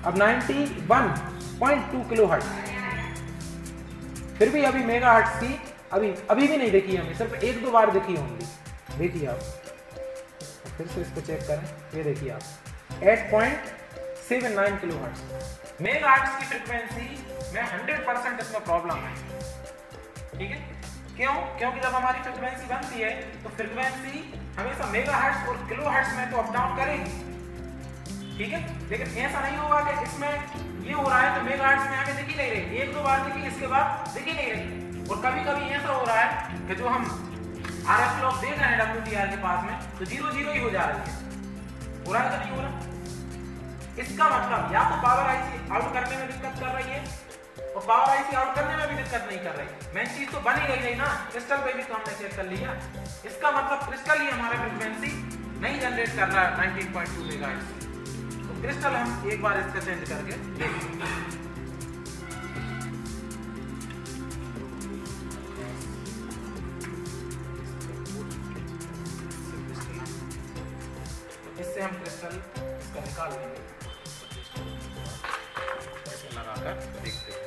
अब 91.2 किलो हर्ट्ज, फिर भी अभी मेगा हर्ट्ज की अभी भी नहीं देखी हमें, सिर्फ एक दो बार देखी होंगी। देखिए आप फिर से इसको चेक करें, ये देखिए आप 8.79 किलो हर्ट्ज मेगा हर्ट्ज की फ्रिक्वेंसी में 100% इसमें प्रॉब्लम है। ठीक है, क्यों? क्योंकि जब हमारी फ्रिक्वेंसी बनती है तो फ्रिक्वेंसी हमेशा मेगा हर्ट्ज और किलो हर्ट्ज में तो अप डाउन करेगी। ठीक है, लेकिन ऐसा नहीं होगा कि इसमें ये हो रहा है तो मेगा हर्ट्ज में हमें दिखी नहीं रही, एक दो बार दिखी, इसके बाद दिखी नहीं रही। और कभी कभी ऐसा हो रहा है कि जो हम RF क्लॉक दे रहे हैं WTR के पास में तो 0 ही हो जा रही है। हो रहा है कि नहीं हो रहा? इसका मतलब या तो पावर आईसी आउट करने में दिक्कत कर रही है और पावर आईसी आउट करने में भी दिक्कत नहीं कर रही। मेन चीज तो बन ही गई ना, क्रिस्टल पे भी तो हमने चेक कर लिया। इसका मतलब क्रिस्टल ही हमारा फ्रिक्वेंसी नहीं जनरेट कर रहा है 19.2 मेगाहर्ट्ज। तो क्रिस्टल हम एक बार इसका चेंज करके देखेंगे। इससे हम क्रिस्टल इसका निकाल लेंगे, ऐसे लगाकर देखते हैं।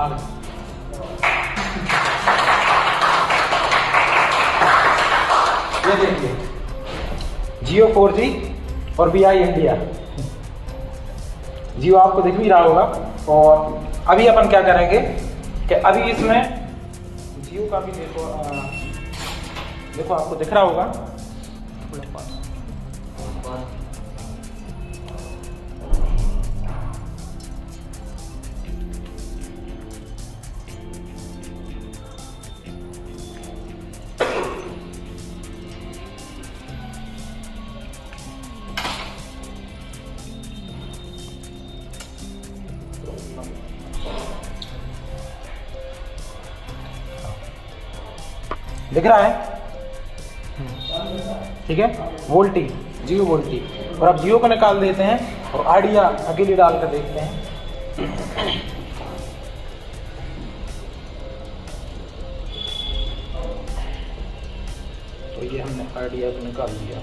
आगे ये देखिए जियो 4G और VI इंडिया। जियो आपको दिख भी रहा होगा। और अभी अपन क्या करेंगे कि अभी इसमें जियो का भी देखो देखो आपको दिख रहा होगा। दिख रहा है, ठीक है, वोल्टी, जियो वोल्टी। और अब जियो को निकाल देते हैं और आइडिया अकेले डाल कर देखते हैं। तो ये हमने आइडिया को निकाल दिया।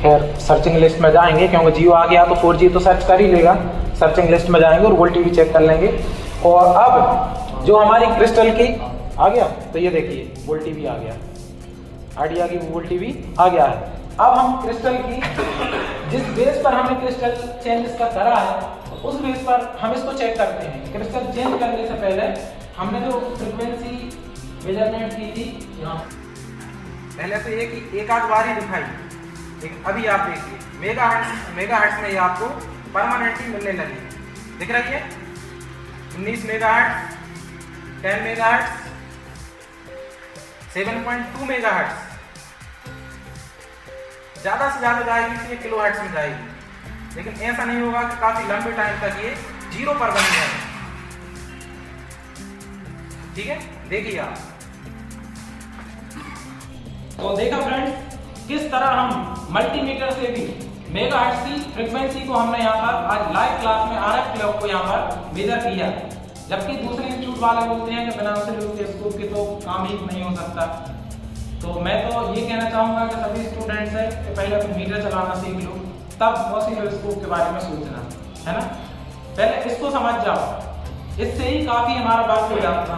खैर सर्चिंग लिस्ट में जाएंगे क्योंकि जियो आ गया तो 4G तो सर्च कर ही लेगा। सर्चिंग लिस्ट में जाएंगे और वोल्टी भी चेक कर लेंगे। और अब जो हमारी क्रिस्टल की आ गया, तो ये देखिए वोल्टी भी आ गया, आइडिया की वोल्टी भी आ गया है। अब हम क्रिस्टल की जिस बेस पर हमने क्रिस्टल चेंज इसका करा है उस बेस पर हम इसको चेक करते हैं। क्रिस्टल चेंज करने से पहले हमने जो फ्रीक्वेंसी मेजरमेंट की थी, यहाँ पहले तो एक आध बार ही दिखाई, लेकिन अभी आप देखिए मेगाहर्ट्ज में ये आपको परमानेंटली मिलने लगी। दिख रही है 19 मेगाहर्ट्ज, 10 मेगाहर्ट्ज, 7.2 मेगाहर्ट्ज। ज्यादा से ज्यादा जाएगी तो ये किलोहर्ट्ज में जाएगी, लेकिन ऐसा नहीं होगा कि काफी लंबे टाइम तक ये 0 पर बन जाए। ठीक है, देखिए आप। तो देखा फ्रेंड्स किस तरह हम मल्टीमीटर से भी मेगाहर्ट्ज की फ्रीक्वेंसी को हमने यहाँ पर आज लाइव क्लास में RF क्लॉक को यहाँ पर मेजर किया। जबकि दूसरे इंस्टीट्यूट वाले बोलते हैं कि बिना ऑसिलोस्कोप के तो काम ही नहीं हो सकता। तो मैं तो ये कहना चाहूँगा कि सभी स्टूडेंट्स हैं कि पहले तुम मीटर चलाना सीख लो, तब ऑसिलोस्कोप के बारे में सोचना, है ना। पहले इसको समझ जाओ, इससे ही काफ़ी हमारा बात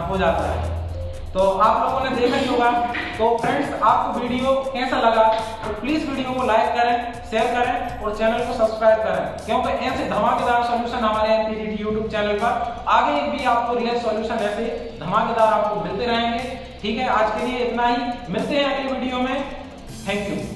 हो जाता है। तो आप लोगों ने देखा ही होगा। तो फ्रेंड्स आपको वीडियो कैसा लगा तो प्लीज़ वीडियो को लाइक करें, शेयर करें और चैनल को सब्सक्राइब करें, क्योंकि ऐसे धमाकेदार सॉल्यूशन हमारे एमपीजीटी यूट्यूब चैनल पर आगे भी आपको रियल सॉल्यूशन ऐसे धमाकेदार आपको मिलते रहेंगे। ठीक है, आज के लिए इतना ही, मिलते हैं अगली वीडियो में। Thank you.